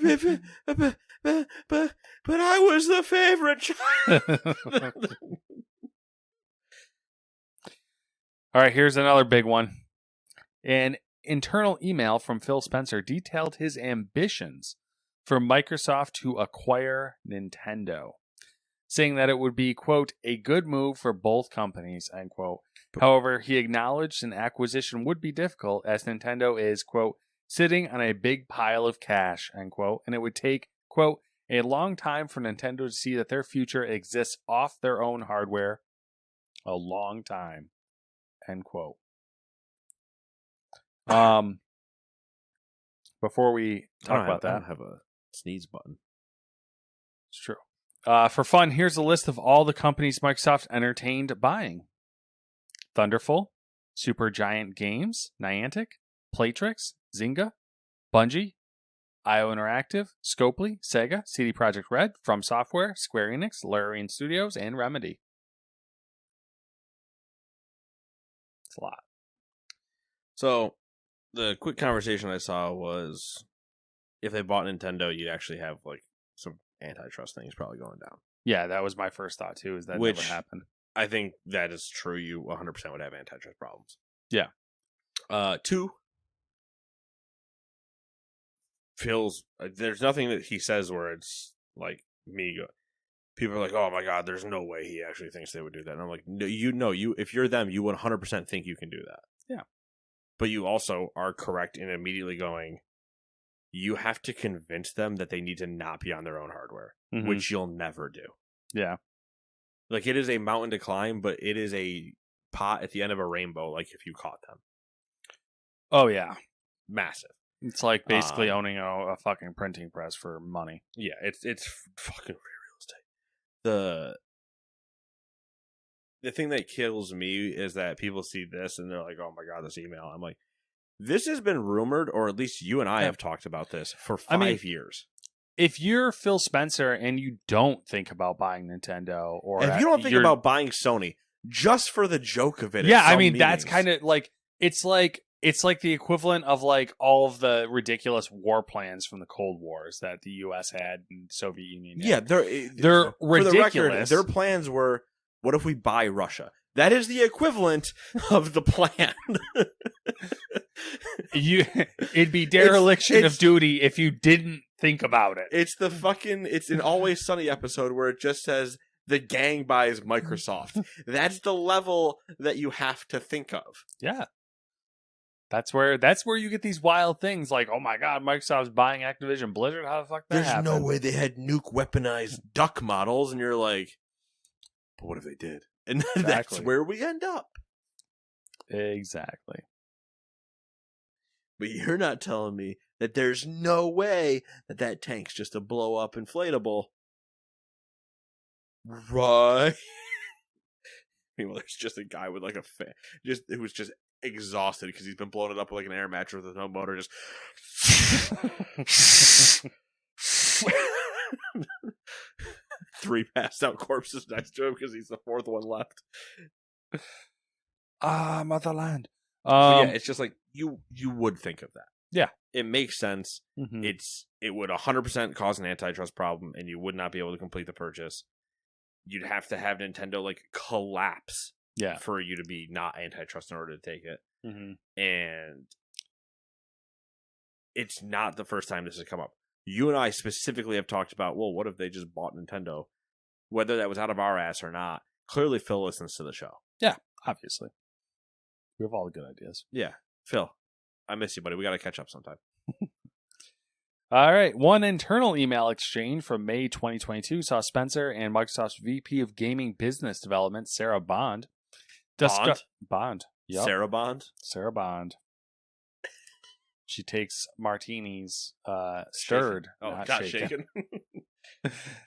I was the favorite child. All right, here's another big one. An internal email from Phil Spencer detailed his ambitions for Microsoft to acquire Nintendo, saying that it would be, quote, a good move for both companies, end quote. However, he acknowledged an acquisition would be difficult as Nintendo is, quote, sitting on a big pile of cash, end quote, and it would take, quote, a long time for Nintendo to see that their future exists off their own hardware. A long time, end quote. Before we talk about that, I don't have a sneeze button. It's true. For fun, here's a list of all the companies Microsoft entertained buying. Thunderful, Supergiant Games, Niantic, Playtrix, Zynga, Bungie, IO Interactive, Scopely, Sega, CD Projekt Red, From Software, Square Enix, Larian Studios, and Remedy. It's a lot. So, the quick conversation I saw was if they bought Nintendo, you'd actually have like some antitrust things probably going down. Yeah, that was my first thought too, is that never happened. I think that is true. You 100% would have antitrust problems. Yeah. 2, feels there's nothing that he says where it's like people are like, oh my god, there's no way he actually thinks they would do that. And I'm like, no, you if you're them, you 100% think you can do that. Yeah. But you also are correct in immediately going, you have to convince them that they need to not be on their own hardware, Mhm. which you'll never do. Yeah. Like, it is a mountain to climb, but it is a pot at the end of a rainbow, like if you caught them. Oh yeah. Massive. It's like basically Um, owning a fucking printing press for money. Yeah, it's fucking real estate. The thing that kills me is that people see this and they're like, "Oh my god, this email." I'm like, this has been rumored, or at least you and I Yeah. have talked about this for 5 I mean, years. If you're Phil Spencer and you don't think about buying Nintendo, or And if you don't think about buying Sony just for the joke of it, yeah, at I some mean that's meetings, kind of like it's like the equivalent of like all of the ridiculous war plans from the Cold Wars that the U.S. had and Soviet Union. yeah, had. they're ridiculous. For the record, their plans were, what if we buy Russia? That is the equivalent of the plan. It'd be dereliction it's- of duty if you didn't think about it. It's an Always Sunny episode where it just says the gang buys Microsoft. That's the level that you have to think of. Yeah. That's where you get these wild things like, oh my god, Microsoft's buying Activision Blizzard. How the fuck that There's happened? no way they had nuke weaponized duck models, and you're like, but what if they did? And that's Exactly. where we end up. Exactly. But you're not telling me that there's no way that tank's just a blow up inflatable. Right? Meanwhile, there's just a guy with like a fan, who was just exhausted because he's been blowing it up with like an air mattress with no motor, just 3 passed out corpses next to him because he's the 4th one left. Motherland. But yeah, it's just like you would think of that. Yeah. It makes sense. Mhm. It would 100% cause an antitrust problem, and you would not be able to complete the purchase. You'd have to have Nintendo like collapse yeah. for you to be not antitrust in order to take it. Mhm. And it's not the first time this has come up. You and I specifically have talked about, well, what if they just bought Nintendo? Whether that was out of our ass or not. Clearly, Phil listens to the show. Obviously. We have all the good ideas. Yeah. Phil, I miss you, buddy. We got to catch up sometime. All right. One internal email exchange from May 2022 saw Spencer and Microsoft's VP of Gaming Business Development, Sarah Bond. Bond. Yep. Sarah Bond? Sarah Bond. She takes martinis stirred, Shaken. not shaken.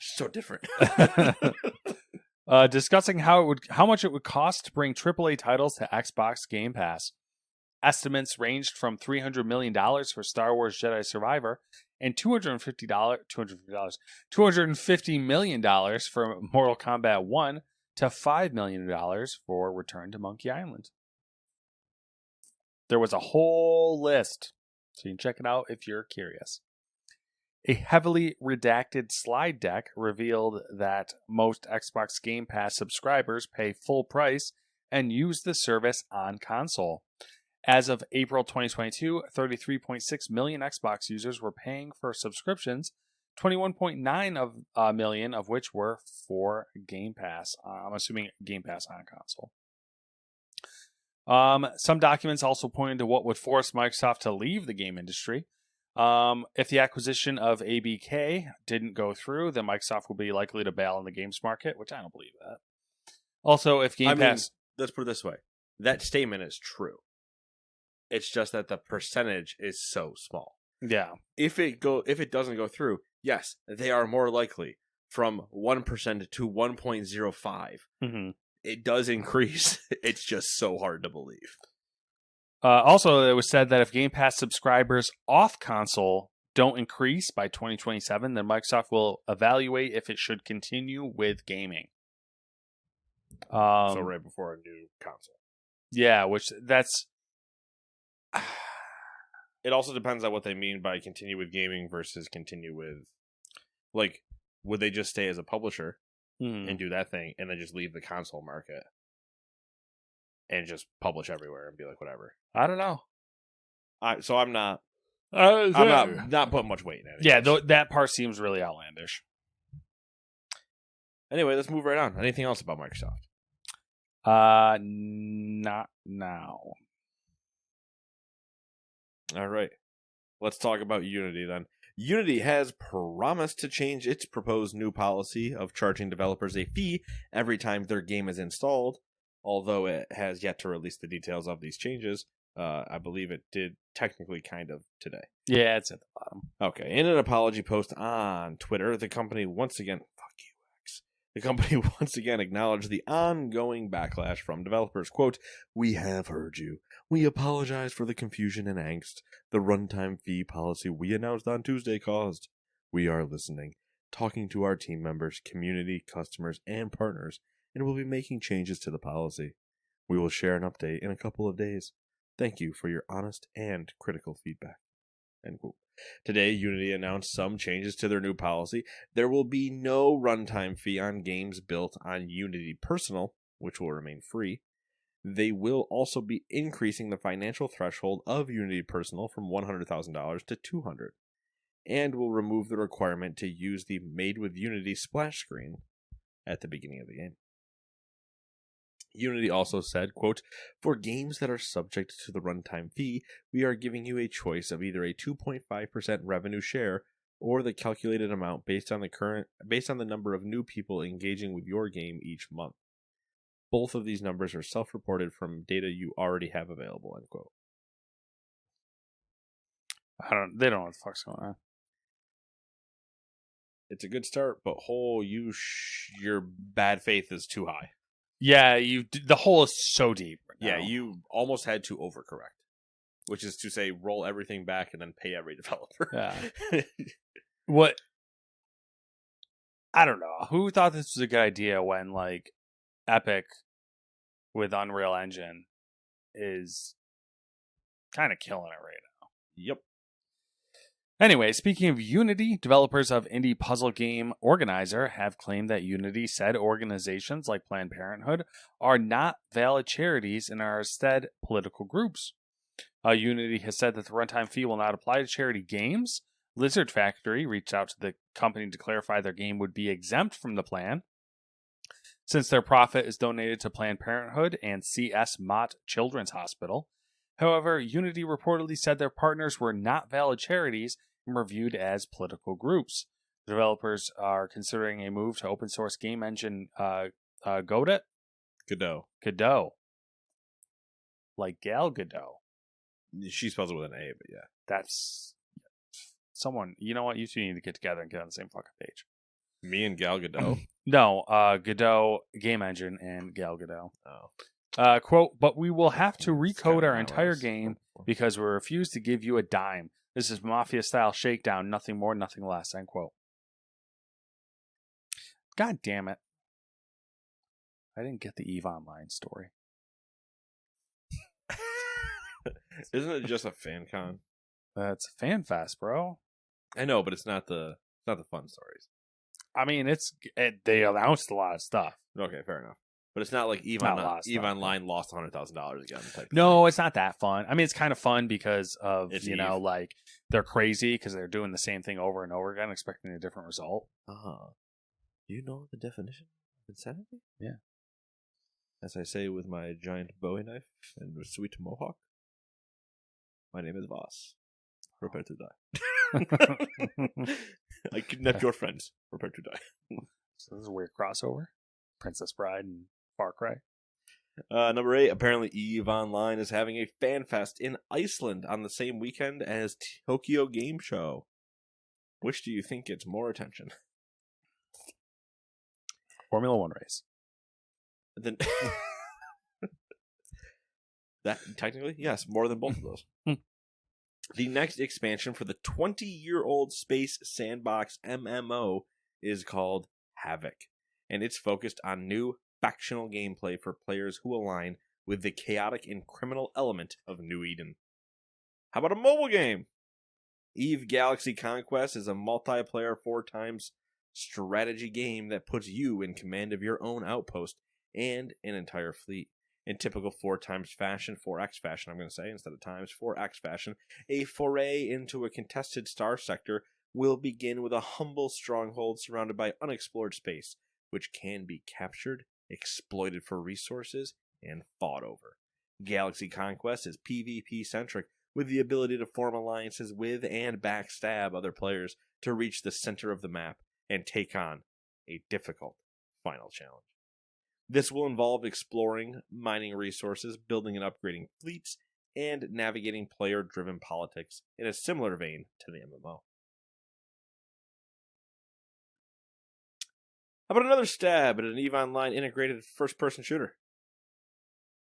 So different. Discussing how much it would cost to bring AAA titles to Xbox Game Pass. Estimates ranged from $300 million for Star Wars Jedi Survivor and $250 million for Mortal Kombat 1 to $5 million for Return to Monkey Island. There was a whole list, so you can check it out if you're curious. A heavily redacted slide deck revealed that most Xbox Game Pass subscribers pay full price and use the service on console. As of April 2022, 33.6 million Xbox users were paying for subscriptions, 21.9 million of which were for Game Pass. I'm assuming Game Pass on console. Some documents also pointed to what would force Microsoft to leave the game industry. If the acquisition of ABK didn't go through, then Microsoft will be likely to bail in the games market, which I don't believe that. Also, if Game Pass... let's put it this way. That statement is true. It's just that the percentage is so small. Yeah. If it doesn't go through, yes, they are more likely from 1% to 1.05. Mm-hmm. It does increase. It's just so hard to believe. Also, it was said that if Game Pass subscribers off console don't increase by 2027, then Microsoft will evaluate if it should continue with gaming. So right before a new console. Yeah, which that's... It also depends on what they mean by continue with gaming versus continue with... Like, would they just stay as a publisher and do that thing and then just leave the console market and just publish everywhere and be like, whatever? I don't know. So I'm not putting much weight in it. Yeah, that part seems really outlandish. Anyway, let's move right on. Anything else about Microsoft? Not now. All right. let's talk about Unity then. Unity has promised to change its proposed new policy of charging developers a fee every time their game is installed, although it has yet to release the details of these changes. I believe it did technically kind of today. Yeah, it's at the bottom. Okay, in an apology post on Twitter, the company once again, the company once again acknowledged the ongoing backlash from developers. Quote, "We have heard you. We apologize for the confusion and angst the runtime fee policy we announced on Tuesday caused. We are listening, talking to our team members, community, customers, and partners, and will be making changes to the policy. We will share an update in a couple of days. Thank you for your honest and critical feedback." End quote. Today, Unity announced some changes to their new policy. There will be no runtime fee on games built on Unity Personal, which will remain free. They will also be increasing the financial threshold of Unity Personal from $100,000 to $200,000, and will remove the requirement to use the Made with Unity splash screen at the beginning of the game. Unity also said, quote, "For games that are subject to the runtime fee, we are giving you a choice of either a 2.5% revenue share or the calculated amount based on the number of new people engaging with your game each month. Both of these numbers are self-reported from data you already have available." End quote. They don't know what the fuck's going on. It's a good start, but your bad faith is too high. Yeah, the hole is so deep. Yeah, you almost had to overcorrect, which is to say roll everything back and then pay every developer. Yeah. What? I don't know. Who thought this was a good idea when, like, Epic with Unreal Engine is kind of killing it right now? Yep. Anyway, speaking of Unity, developers of indie puzzle game Organizer have claimed that Unity said organizations like Planned Parenthood are not valid charities and are instead political groups. Unity has said that the runtime fee will not apply to charity games. Lizard Factory reached out to the company to clarify their game would be exempt from the plan, since their profit is donated to Planned Parenthood and C.S. Mott Children's Hospital. However, Unity reportedly said their partners were not valid charities and were viewed as political groups. The developers are considering a move to open source game engine Godot. Like Gal Gadot. She spells it with an A, but yeah. That's someone. You know what? You two need to get together and get on the same fucking page. Me and Gal Gadot? No, Godot Game Engine and Gal Gadot. Oh. Quote, "But we will have to recode our entire game because we refuse to give you a dime. This is Mafia-style shakedown, nothing more, nothing less." End quote. God damn it. I didn't get the EVE Online story. Isn't it just a fan con? It's a fan fest, bro. I know, but it's not the fun stories. I mean, they announced a lot of stuff. Okay, fair enough. But it's not like EVE Online lost $100,000 again. No, it's not that fun. I mean, it's kind of fun because of, like, they're crazy because they're doing the same thing over and over again, expecting a different result. Do you know the definition of insanity? Yeah. As I say with my giant Bowie knife and sweet mohawk, my name is Voss. Prepare to die. I kidnapped your friends. Prepare to die. So this is a weird crossover. Princess Bride and Far Cry. Number 8, apparently EVE Online is having a fan fest in Iceland on the same weekend as Tokyo Game Show. Which do you think gets more attention? Formula 1 race. Then that technically, yes, more than both of those. The next expansion for the 20-year-old space sandbox MMO is called Havoc, and it's focused on new factional gameplay for players who align with the chaotic and criminal element of New Eden. How about a mobile game? EVE Galaxy Conquest is a multiplayer 4x strategy game that puts you in command of your own outpost and an entire fleet. In typical 4x fashion, 4x fashion, I'm going to say, instead of times, 4x fashion, a foray into a contested star sector will begin with a humble stronghold surrounded by unexplored space, which can be captured, exploited for resources, and fought over. Galaxy Conquest is PvP-centric, with the ability to form alliances with and backstab other players to reach the center of the map and take on a difficult final challenge. This will involve exploring, mining resources, building and upgrading fleets, and navigating player-driven politics in a similar vein to the MMO. How about another stab at an EVE Online integrated first-person shooter?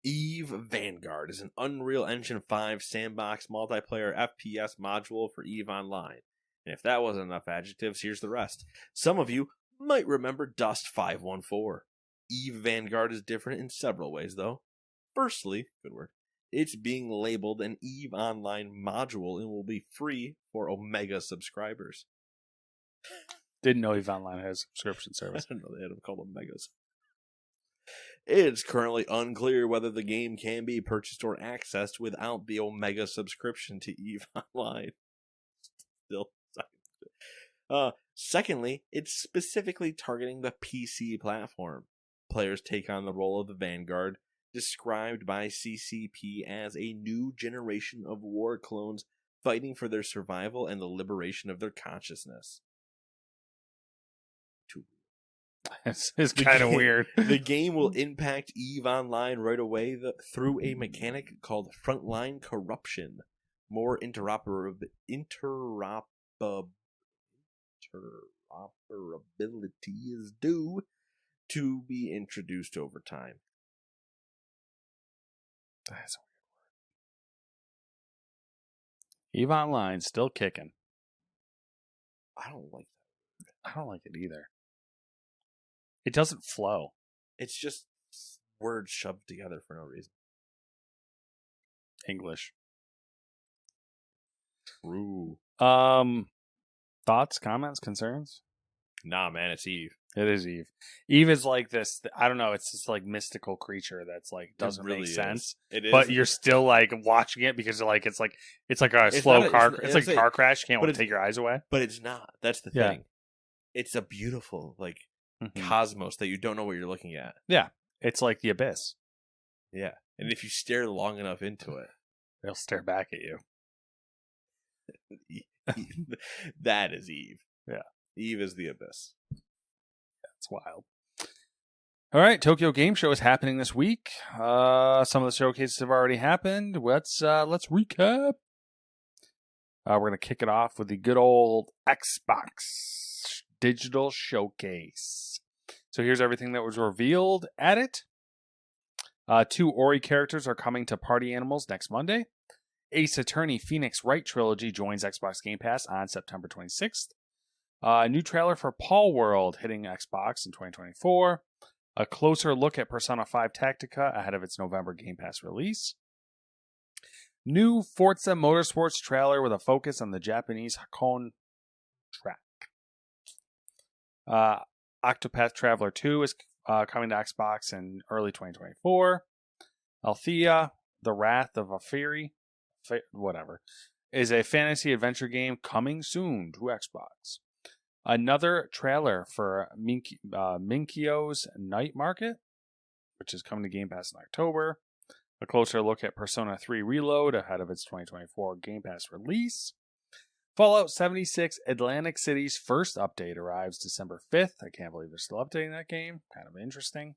EVE Vanguard is an Unreal Engine 5 sandbox multiplayer FPS module for EVE Online. And if that wasn't enough adjectives, here's the rest. Some of you might remember Dust 514. EVE Vanguard is different in several ways, though. Firstly, good word, it's being labeled an EVE Online module and will be free for Omega subscribers. Didn't know EVE Online has a subscription service. I didn't know they had them called Omegas. It's currently unclear whether the game can be purchased or accessed without the Omega subscription to EVE Online. Still. Secondly, it's specifically targeting the PC platform. Players take on the role of the Vanguard, described by CCP as a new generation of war clones fighting for their survival and the liberation of their consciousness. It's kind of weird. The game will impact EVE Online right away through a mechanic called Frontline Corruption. More interoperability is due to be introduced over time. That's a weird word. EVE Online still kicking. I don't like that. I don't like it either. It doesn't flow. It's just words shoved together for no reason. English. True. Thoughts, comments, concerns? Nah, man, it's EVE. It is EVE. EVE is like this. I don't know. It's this like mystical creature that's like doesn't really make sense. It is. But you're still like watching it because like it's like a slow car. It's like a car crash. You can't take your eyes away. But it's not. That's the thing. It's a beautiful cosmos that you don't know what you're looking at. Yeah, it's like the abyss. Yeah, and if you stare long enough into it, they'll stare back at you. That is EVE. Yeah, EVE is the abyss. That's wild. All right, Tokyo Game Show is happening this week. Some of the showcases have already happened. Let's recap. We're gonna kick it off with the good old Xbox Digital Showcase. So here's everything that was revealed at it. 2 Ori characters are coming to Party Animals next Monday. Ace Attorney Phoenix Wright Trilogy joins Xbox Game Pass on September 26th. A new trailer for Paul World hitting Xbox in 2024. A closer look at Persona 5 Tactica ahead of its November Game Pass release. New Forza Motorsports trailer with a focus on the Japanese Hakone track. Octopath Traveler 2 is coming to Xbox in early 2024. Althea, The Wrath of a Fairy, is a fantasy adventure game coming soon to Xbox. Another trailer for Minkyo's Night Market, which is coming to Game Pass in October. A closer look at Persona 3 Reload ahead of its 2024 Game Pass release. Fallout 76 Atlantic City's first update arrives December 5th. I can't believe they're still updating that game. Kind of interesting.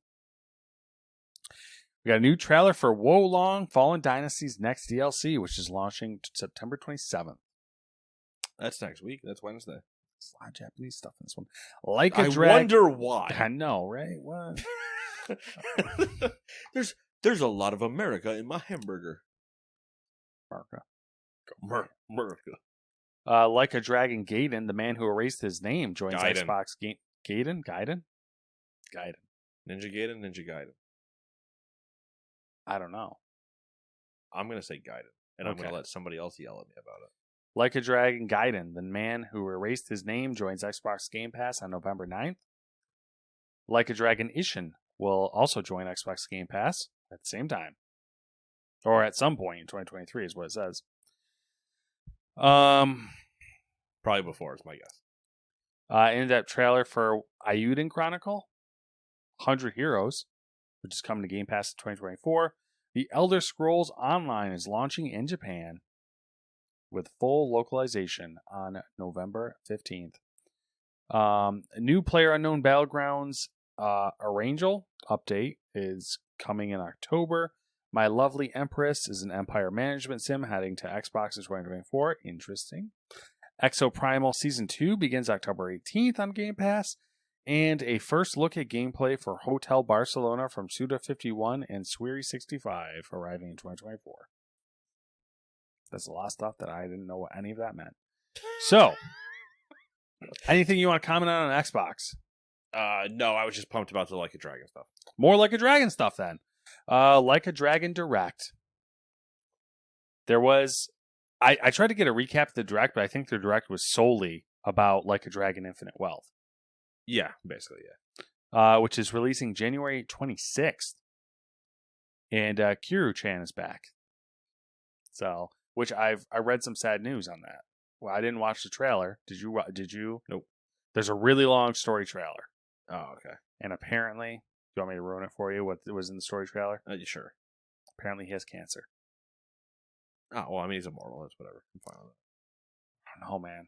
We got a new trailer for Wo Long Fallen Dynasty's next DLC, which is launching September 27th. That's next week. That's Wednesday. There's a lot of Japanese stuff in this one. I wonder why. I know, right? What? There's a lot of America in my hamburger. America. Like a Dragon Gaiden, the man who erased his name, joins Xbox Game. Gaiden? Ninja Gaiden. I don't know. I'm going to say Gaiden, and I'm going to let somebody else yell at me about it. Like a Dragon Gaiden, the man who erased his name, joins Xbox Game Pass on November 9th. Like a Dragon Ishin will also join Xbox Game Pass at the same time. Or at some point in 2023 is what it says. Probably before is my guess. In-depth trailer for Ayuden Chronicle, 100 Heroes, which is coming to Game Pass in 2024. The Elder Scrolls Online is launching in Japan with full localization on November 15th. New PlayerUnknown Battlegrounds Arangel update is coming in October. My Lovely Empress is an Empire management sim heading to Xbox in 2024. Interesting. Exoprimal Season 2 begins October 18th on Game Pass. And a first look at gameplay for Hotel Barcelona from Suda51 and Sweary65 arriving in 2024. That's a lot of stuff that I didn't know what any of that meant. So, anything you want to comment on Xbox? No, I was just pumped about the Like a Dragon stuff. More Like a Dragon stuff then. Like a Dragon Direct. There was... I tried to get a recap of the Direct, but I think the Direct was solely about Like a Dragon Infinite Wealth. Yeah, basically, yeah. Which is releasing January 26th. And Kiru-chan is back. So, which I read some sad news on that. Well, I didn't watch the trailer. Did you? Nope. There's a really long story trailer. Oh, okay. And apparently, do you want me to ruin it for you? What was in the story trailer? Sure. Apparently, he has cancer. Oh, well, I mean, he's immortal. That's whatever. I'm fine with it. I don't know, man.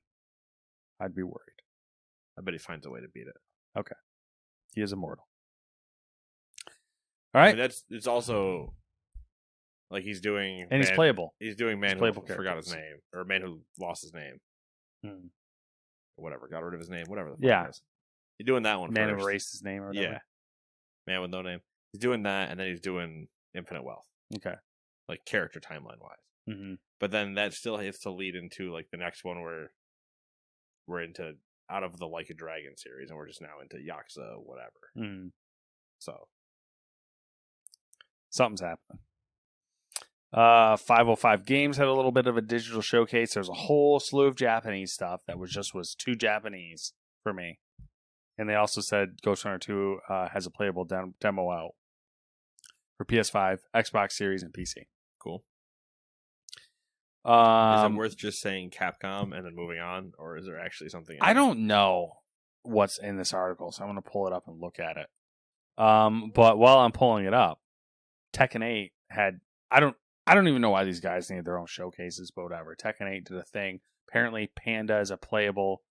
I'd be worried. I bet he finds a way to beat it. Okay. He is immortal. All right. I mean, it's also like he's doing... And he's playable. He's doing Man Who forgot his name. Or Man Who Lost His Name. Hmm. Whatever. Got rid of his name. Whatever the fuck Yeah. it is. He's doing that one Man first. Who Erased His Name or whatever. Yeah. Man with no name. He's doing that, and then he's doing Infinite Wealth. Okay. Like, character timeline-wise. Mm-hmm. But then that still has to lead into, like, the next one where we're into... out of the Like a Dragon series, and we're just now into Yakuza, whatever. Mm. So... something's happening. 505 Games had a little bit of a digital showcase. There's a whole slew of Japanese stuff that was too Japanese for me. And they also said Ghost Runner 2 has a playable demo out for PS5, Xbox Series, and PC. Cool. Is it Is worth just saying Capcom and then moving on, or is there actually something? I don't know what's in this article, so I'm going to pull it up and look at it. But while I'm pulling it up, Tekken 8 had I don't even know why these guys need their own showcases, but whatever. Tekken 8 did a thing. Apparently, Panda is a playable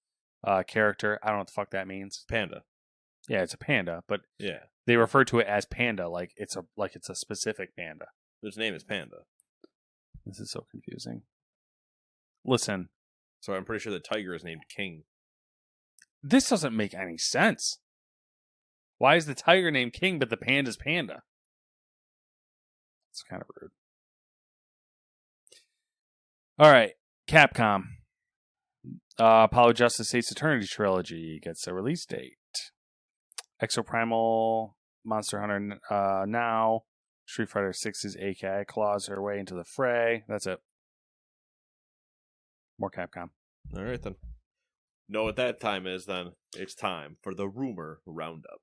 character. I don't know what the fuck that means. Panda. Yeah, it's a panda, but Yeah, they refer to it as Panda, like it's a specific panda. his name is Panda. This is so confusing. Listen, So I'm pretty sure the tiger is named King. this doesn't make any sense. Why is the tiger named King, but the panda's Panda? It's kind of rude. All right, Capcom. Apollo Justice Ace Eternity Trilogy gets a release date. Exoprimal Monster Hunter now. Street Fighter 6's AKI claws her way into the fray. That's it. More Capcom. All right, then. Know what that time is, then. It's time for the Rumor Roundup.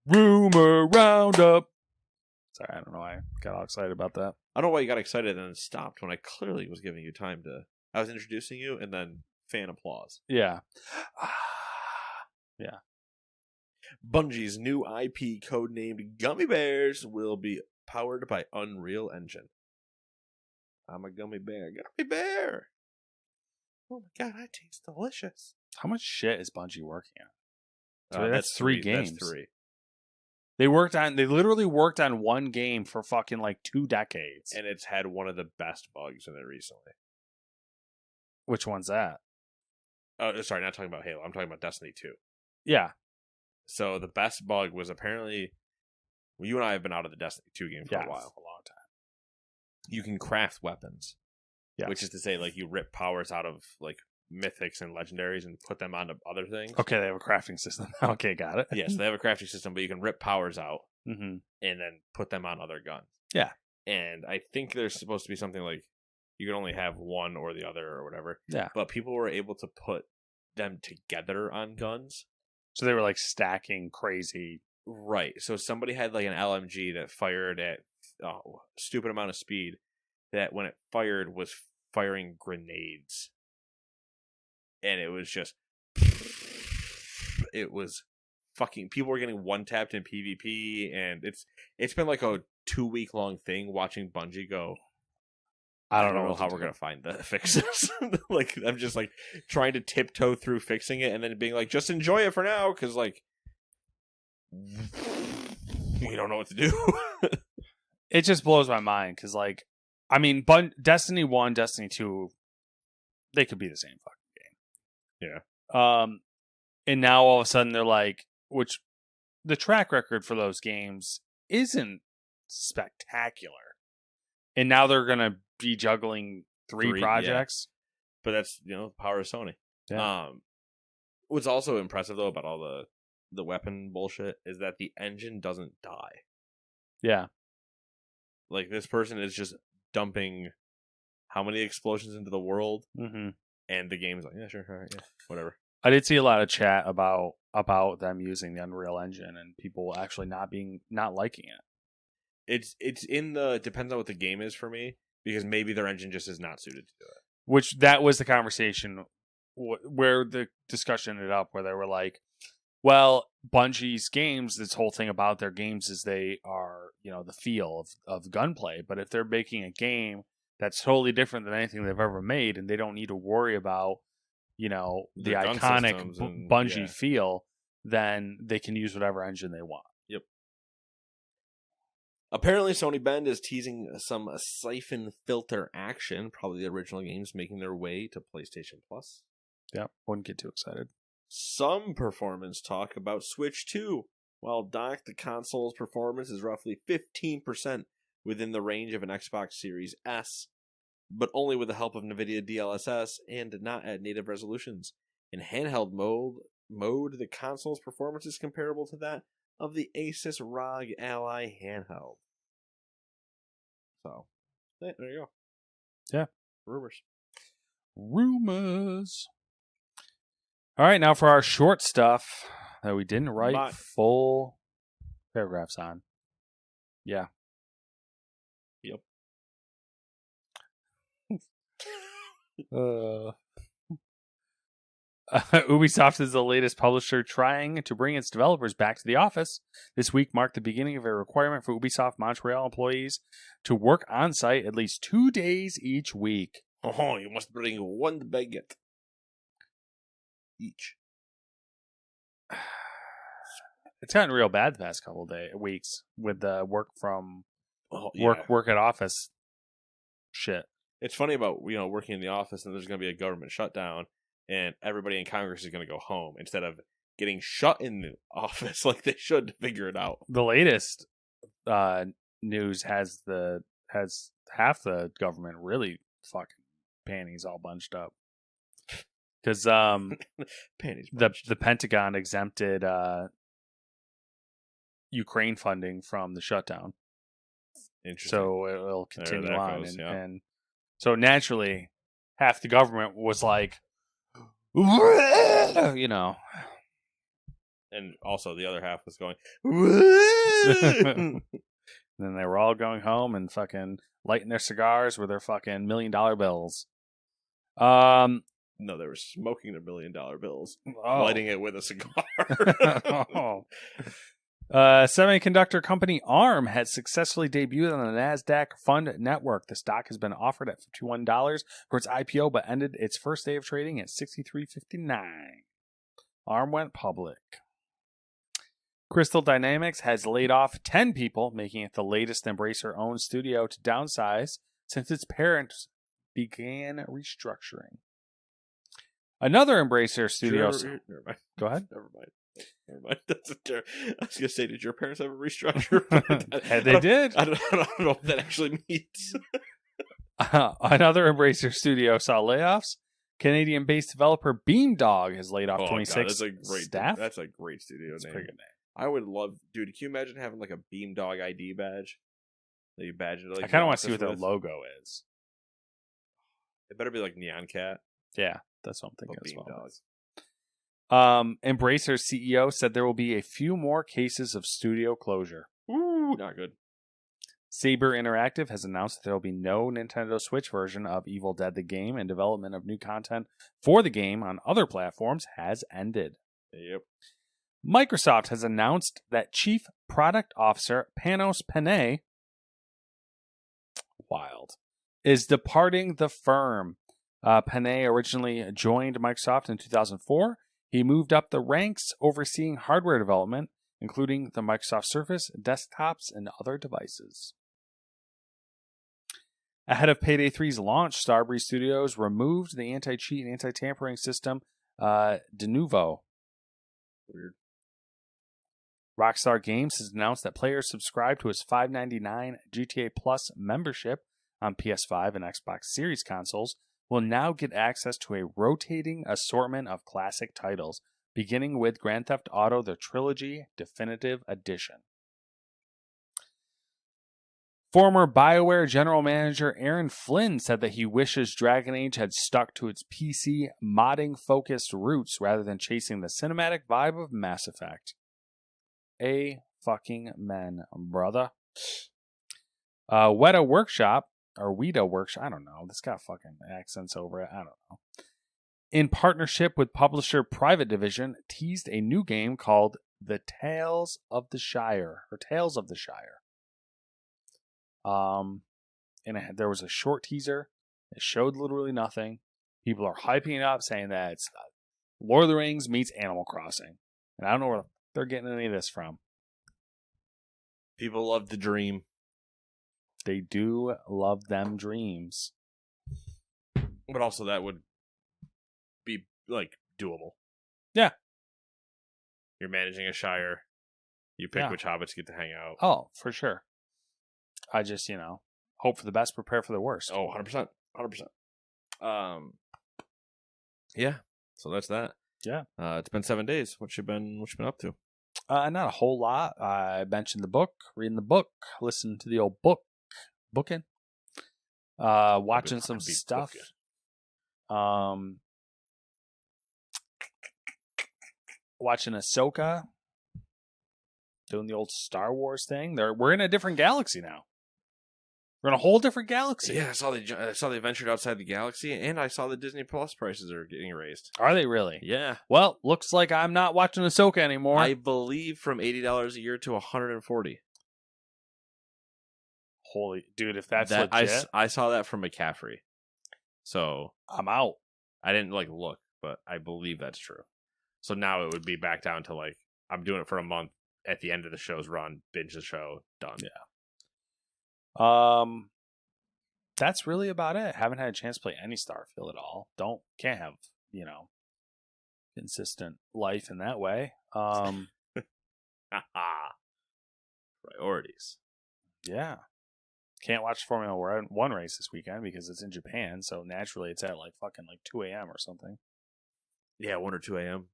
Rumor Roundup. Sorry, I don't know why I got all excited about that. I don't know why you got excited and then stopped when I clearly was giving you time to... I was introducing you, and then fan applause. Yeah. Bungie's new IP codenamed Gummy Bears will be powered by Unreal Engine. I'm a gummy bear. Gummy bear! Oh my god, that tastes delicious. How much shit is Bungie working on? So that's three games. That's 3. They literally worked on one game for fucking like 2 decades. And it's had one of the best bugs in it recently. Which one's that? Oh, sorry, not talking about Halo. I'm talking about Destiny 2. Yeah. So the best bug was apparently... Well, you and I have been out of the Destiny 2 game for a while. For a long time. You can craft weapons. Yeah. Which is to say, like, you rip powers out of, like, mythics and legendaries and put them onto other things. Okay, they have a crafting system. Okay, got it. Yes, they have a crafting system, but you can rip powers out Mm-hmm. and then put them on other guns. Yeah. And I think there's supposed to be something like you can only have one or the other or whatever. Yeah. But people were able to put them together on guns. So they were like stacking crazy. Right. So somebody had like an LMG that fired at a stupid amount of speed that when it fired was firing grenades. And it was just... It was fucking... People were getting one-tapped in PvP, and it's been like a 2-week long thing watching Bungie go, I don't know how we're gonna find the fixes. Like, I'm just like trying to tiptoe through fixing it, and then being like, just enjoy it for now, because like we don't know what to do. It just blows my mind because, like, I mean, Destiny 1, Destiny 2, they could be the same fucking game. Yeah. And now all of a sudden they're like, which the track record for those games isn't spectacular. And now they're going to be juggling three projects. Yeah. But that's, the power of Sony. Yeah. What's also impressive, though, about all the weapon bullshit is that the engine doesn't die. Yeah. Like, this person is just dumping how many explosions into the world, mm-hmm. and the game's like, yeah, sure, all right, yeah, whatever. I did see a lot of chat about them using the Unreal Engine and people actually not liking it. It's depends on what the game is for me, because maybe their engine just is not suited to do it. Which that was the conversation where the discussion ended up, where they were like, well, Bungie's games, this whole thing about their games is they are, the feel of gunplay. But if they're making a game that's totally different than anything they've ever made, and they don't need to worry about, the iconic Bungie feel, then they can use whatever engine they want. Yep. Apparently, Sony Bend is teasing some siphon filter action, probably the original games making their way to PlayStation Plus. Yeah, wouldn't get too excited. Some performance talk about Switch 2. While docked, the console's performance is roughly 15% within the range of an Xbox Series S, but only with the help of NVIDIA DLSS and not at native resolutions. In handheld mode, the console's performance is comparable to that of the Asus ROG Ally handheld. So, there you go. Yeah. Rumors. All right, now for our short stuff that we didn't write full paragraphs on. Yeah. Yep. Ubisoft is the latest publisher trying to bring its developers back to the office. This week marked the beginning of a requirement for Ubisoft Montreal employees to work on site at least 2 days each week. Oh, you must bring one baguette each. It's gotten real bad the past couple of weeks with the work at office shit. It's funny about working in the office, and there's going to be a government shutdown, and everybody in Congress is going to go home instead of getting shut in the office like they should to figure it out. The latest news has half the government really fucking panties all bunched up. Because the Pentagon exempted Ukraine funding from the shutdown. Interesting. So it will continue on. And so naturally, half the government was like, And also the other half was going, And then they were all going home and fucking lighting their cigars with their fucking $1 million bills. No, they were smoking their $1 million bills, lighting it with a cigar. Semiconductor company ARM has successfully debuted on the NASDAQ Fund Network. The stock has been offered at $51 for its IPO, but ended its first day of trading at $63.59. ARM went public. Crystal Dynamics has laid off 10 people, making it the latest Embracer-owned studio to downsize since its parent began restructuring. Another Embracer studio... Never mind. Go ahead. Never mind. That's I was going to say, did your parents ever restructure? They did. I don't know what that actually means. Another Embracer studio saw layoffs. Canadian-based developer Beamdog has laid off 26 staff. That's a great studio name. Pretty good name. I would love... Dude, can you imagine having like a Beamdog ID badge? That you badge it, like, I kind of want to see what their logo is. It better be like Neon Cat. Yeah, that's what I'm thinking as well. Embracer's CEO said there will be a few more cases of studio closure. Ooh, not good. Saber Interactive has announced that there will be no Nintendo Switch version of Evil Dead the game, and development of new content for the game on other platforms has ended. Yep. Microsoft has announced that Chief Product Officer Panos Panay is departing the firm. Panay originally joined Microsoft in 2004. He moved up the ranks, overseeing hardware development, including the Microsoft Surface, desktops, and other devices. Ahead of Payday 3's launch, Starbreeze Studios removed the anti-cheat and anti-tampering system Denuvo. Weird. Rockstar Games has announced that players subscribe to its $5.99 GTA Plus membership on PS5 and Xbox Series consoles will now get access to a rotating assortment of classic titles, beginning with Grand Theft Auto: The Trilogy Definitive Edition. Former BioWare general manager Aaron Flynn said that he wishes Dragon Age had stuck to its PC modding-focused roots rather than chasing the cinematic vibe of Mass Effect. Fucking brother. Weta Workshop, I don't know. This got fucking accents over it. I don't know. In partnership with publisher Private Division, teased a new game called The Tales of the Shire, or Tales of the Shire. There was a short teaser. It showed literally nothing. People are hyping it up, saying that it's Lord of the Rings meets Animal Crossing. And I don't know where they're getting any of this from. People love the dream. They do love them dreams. But also that would be, like, doable. Yeah. You're managing a shire. You pick which hobbits get to hang out. Oh, for sure. I just, hope for the best, prepare for the worst. Oh, 100%. 100%. Yeah. So that's that. Yeah. It's been 7 days. What you been up to? Not a whole lot. I mentioned the book, reading the book, listening to the old booking, watching some stuff. Watching Ahsoka, doing the old Star Wars thing. We're in a different galaxy now. We're in a whole different galaxy. Yeah, I saw they ventured outside the galaxy, and I saw the Disney Plus prices are getting raised. Are they really? Yeah. Well, looks like I'm not watching Ahsoka anymore. I believe from $80 a year to $140. Holy dude, if that's legit, I saw that from McCaffrey, so I'm out. I didn't look, but I believe that's true. So now it would be back down to I'm doing it for a month. At the end of the show's run, binge the show, done. Yeah. That's really about it. Haven't had a chance to play any Starfield at all. Can't have, consistent life in that way. Priorities. Yeah. Can't watch Formula 1 race this weekend because it's in Japan, so naturally it's at fucking 2 a.m. or something. Yeah, 1 or 2 a.m.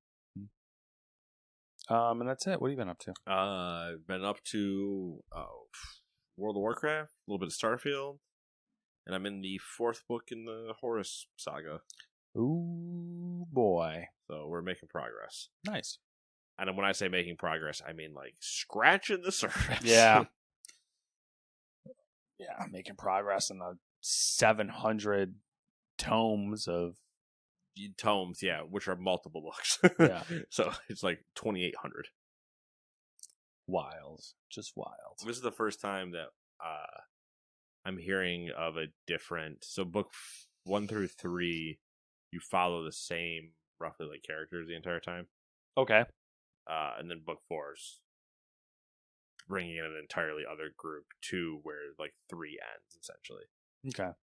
And that's it. What have you been up to? I've been up to World of Warcraft, a little bit of Starfield, and I'm in the 4th book in the Horus saga. Ooh, boy. So we're making progress. Nice. And when I say making progress, I mean scratching the surface. Yeah. Yeah, making progress in the 700 tomes of... Tomes, yeah, which are multiple books. Yeah. So it's 2,800. Wild. Just wild. This is the first time that I'm hearing of a different... So book 1 through 3, you follow the same, roughly, characters the entire time. Okay. And then book 4's bringing in an entirely other group, 2 where 3 ends, essentially. Okay.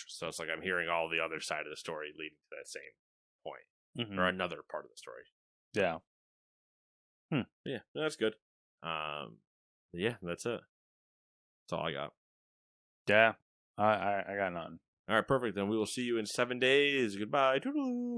So it's I'm hearing all the other side of the story leading to that same point. Mm-hmm. Or another part of the story. Yeah. Yeah, that's good. Yeah, that's it. That's all I got. Yeah. I got none. All right, perfect. Then we will see you in 7 days. Goodbye. Toodaloo.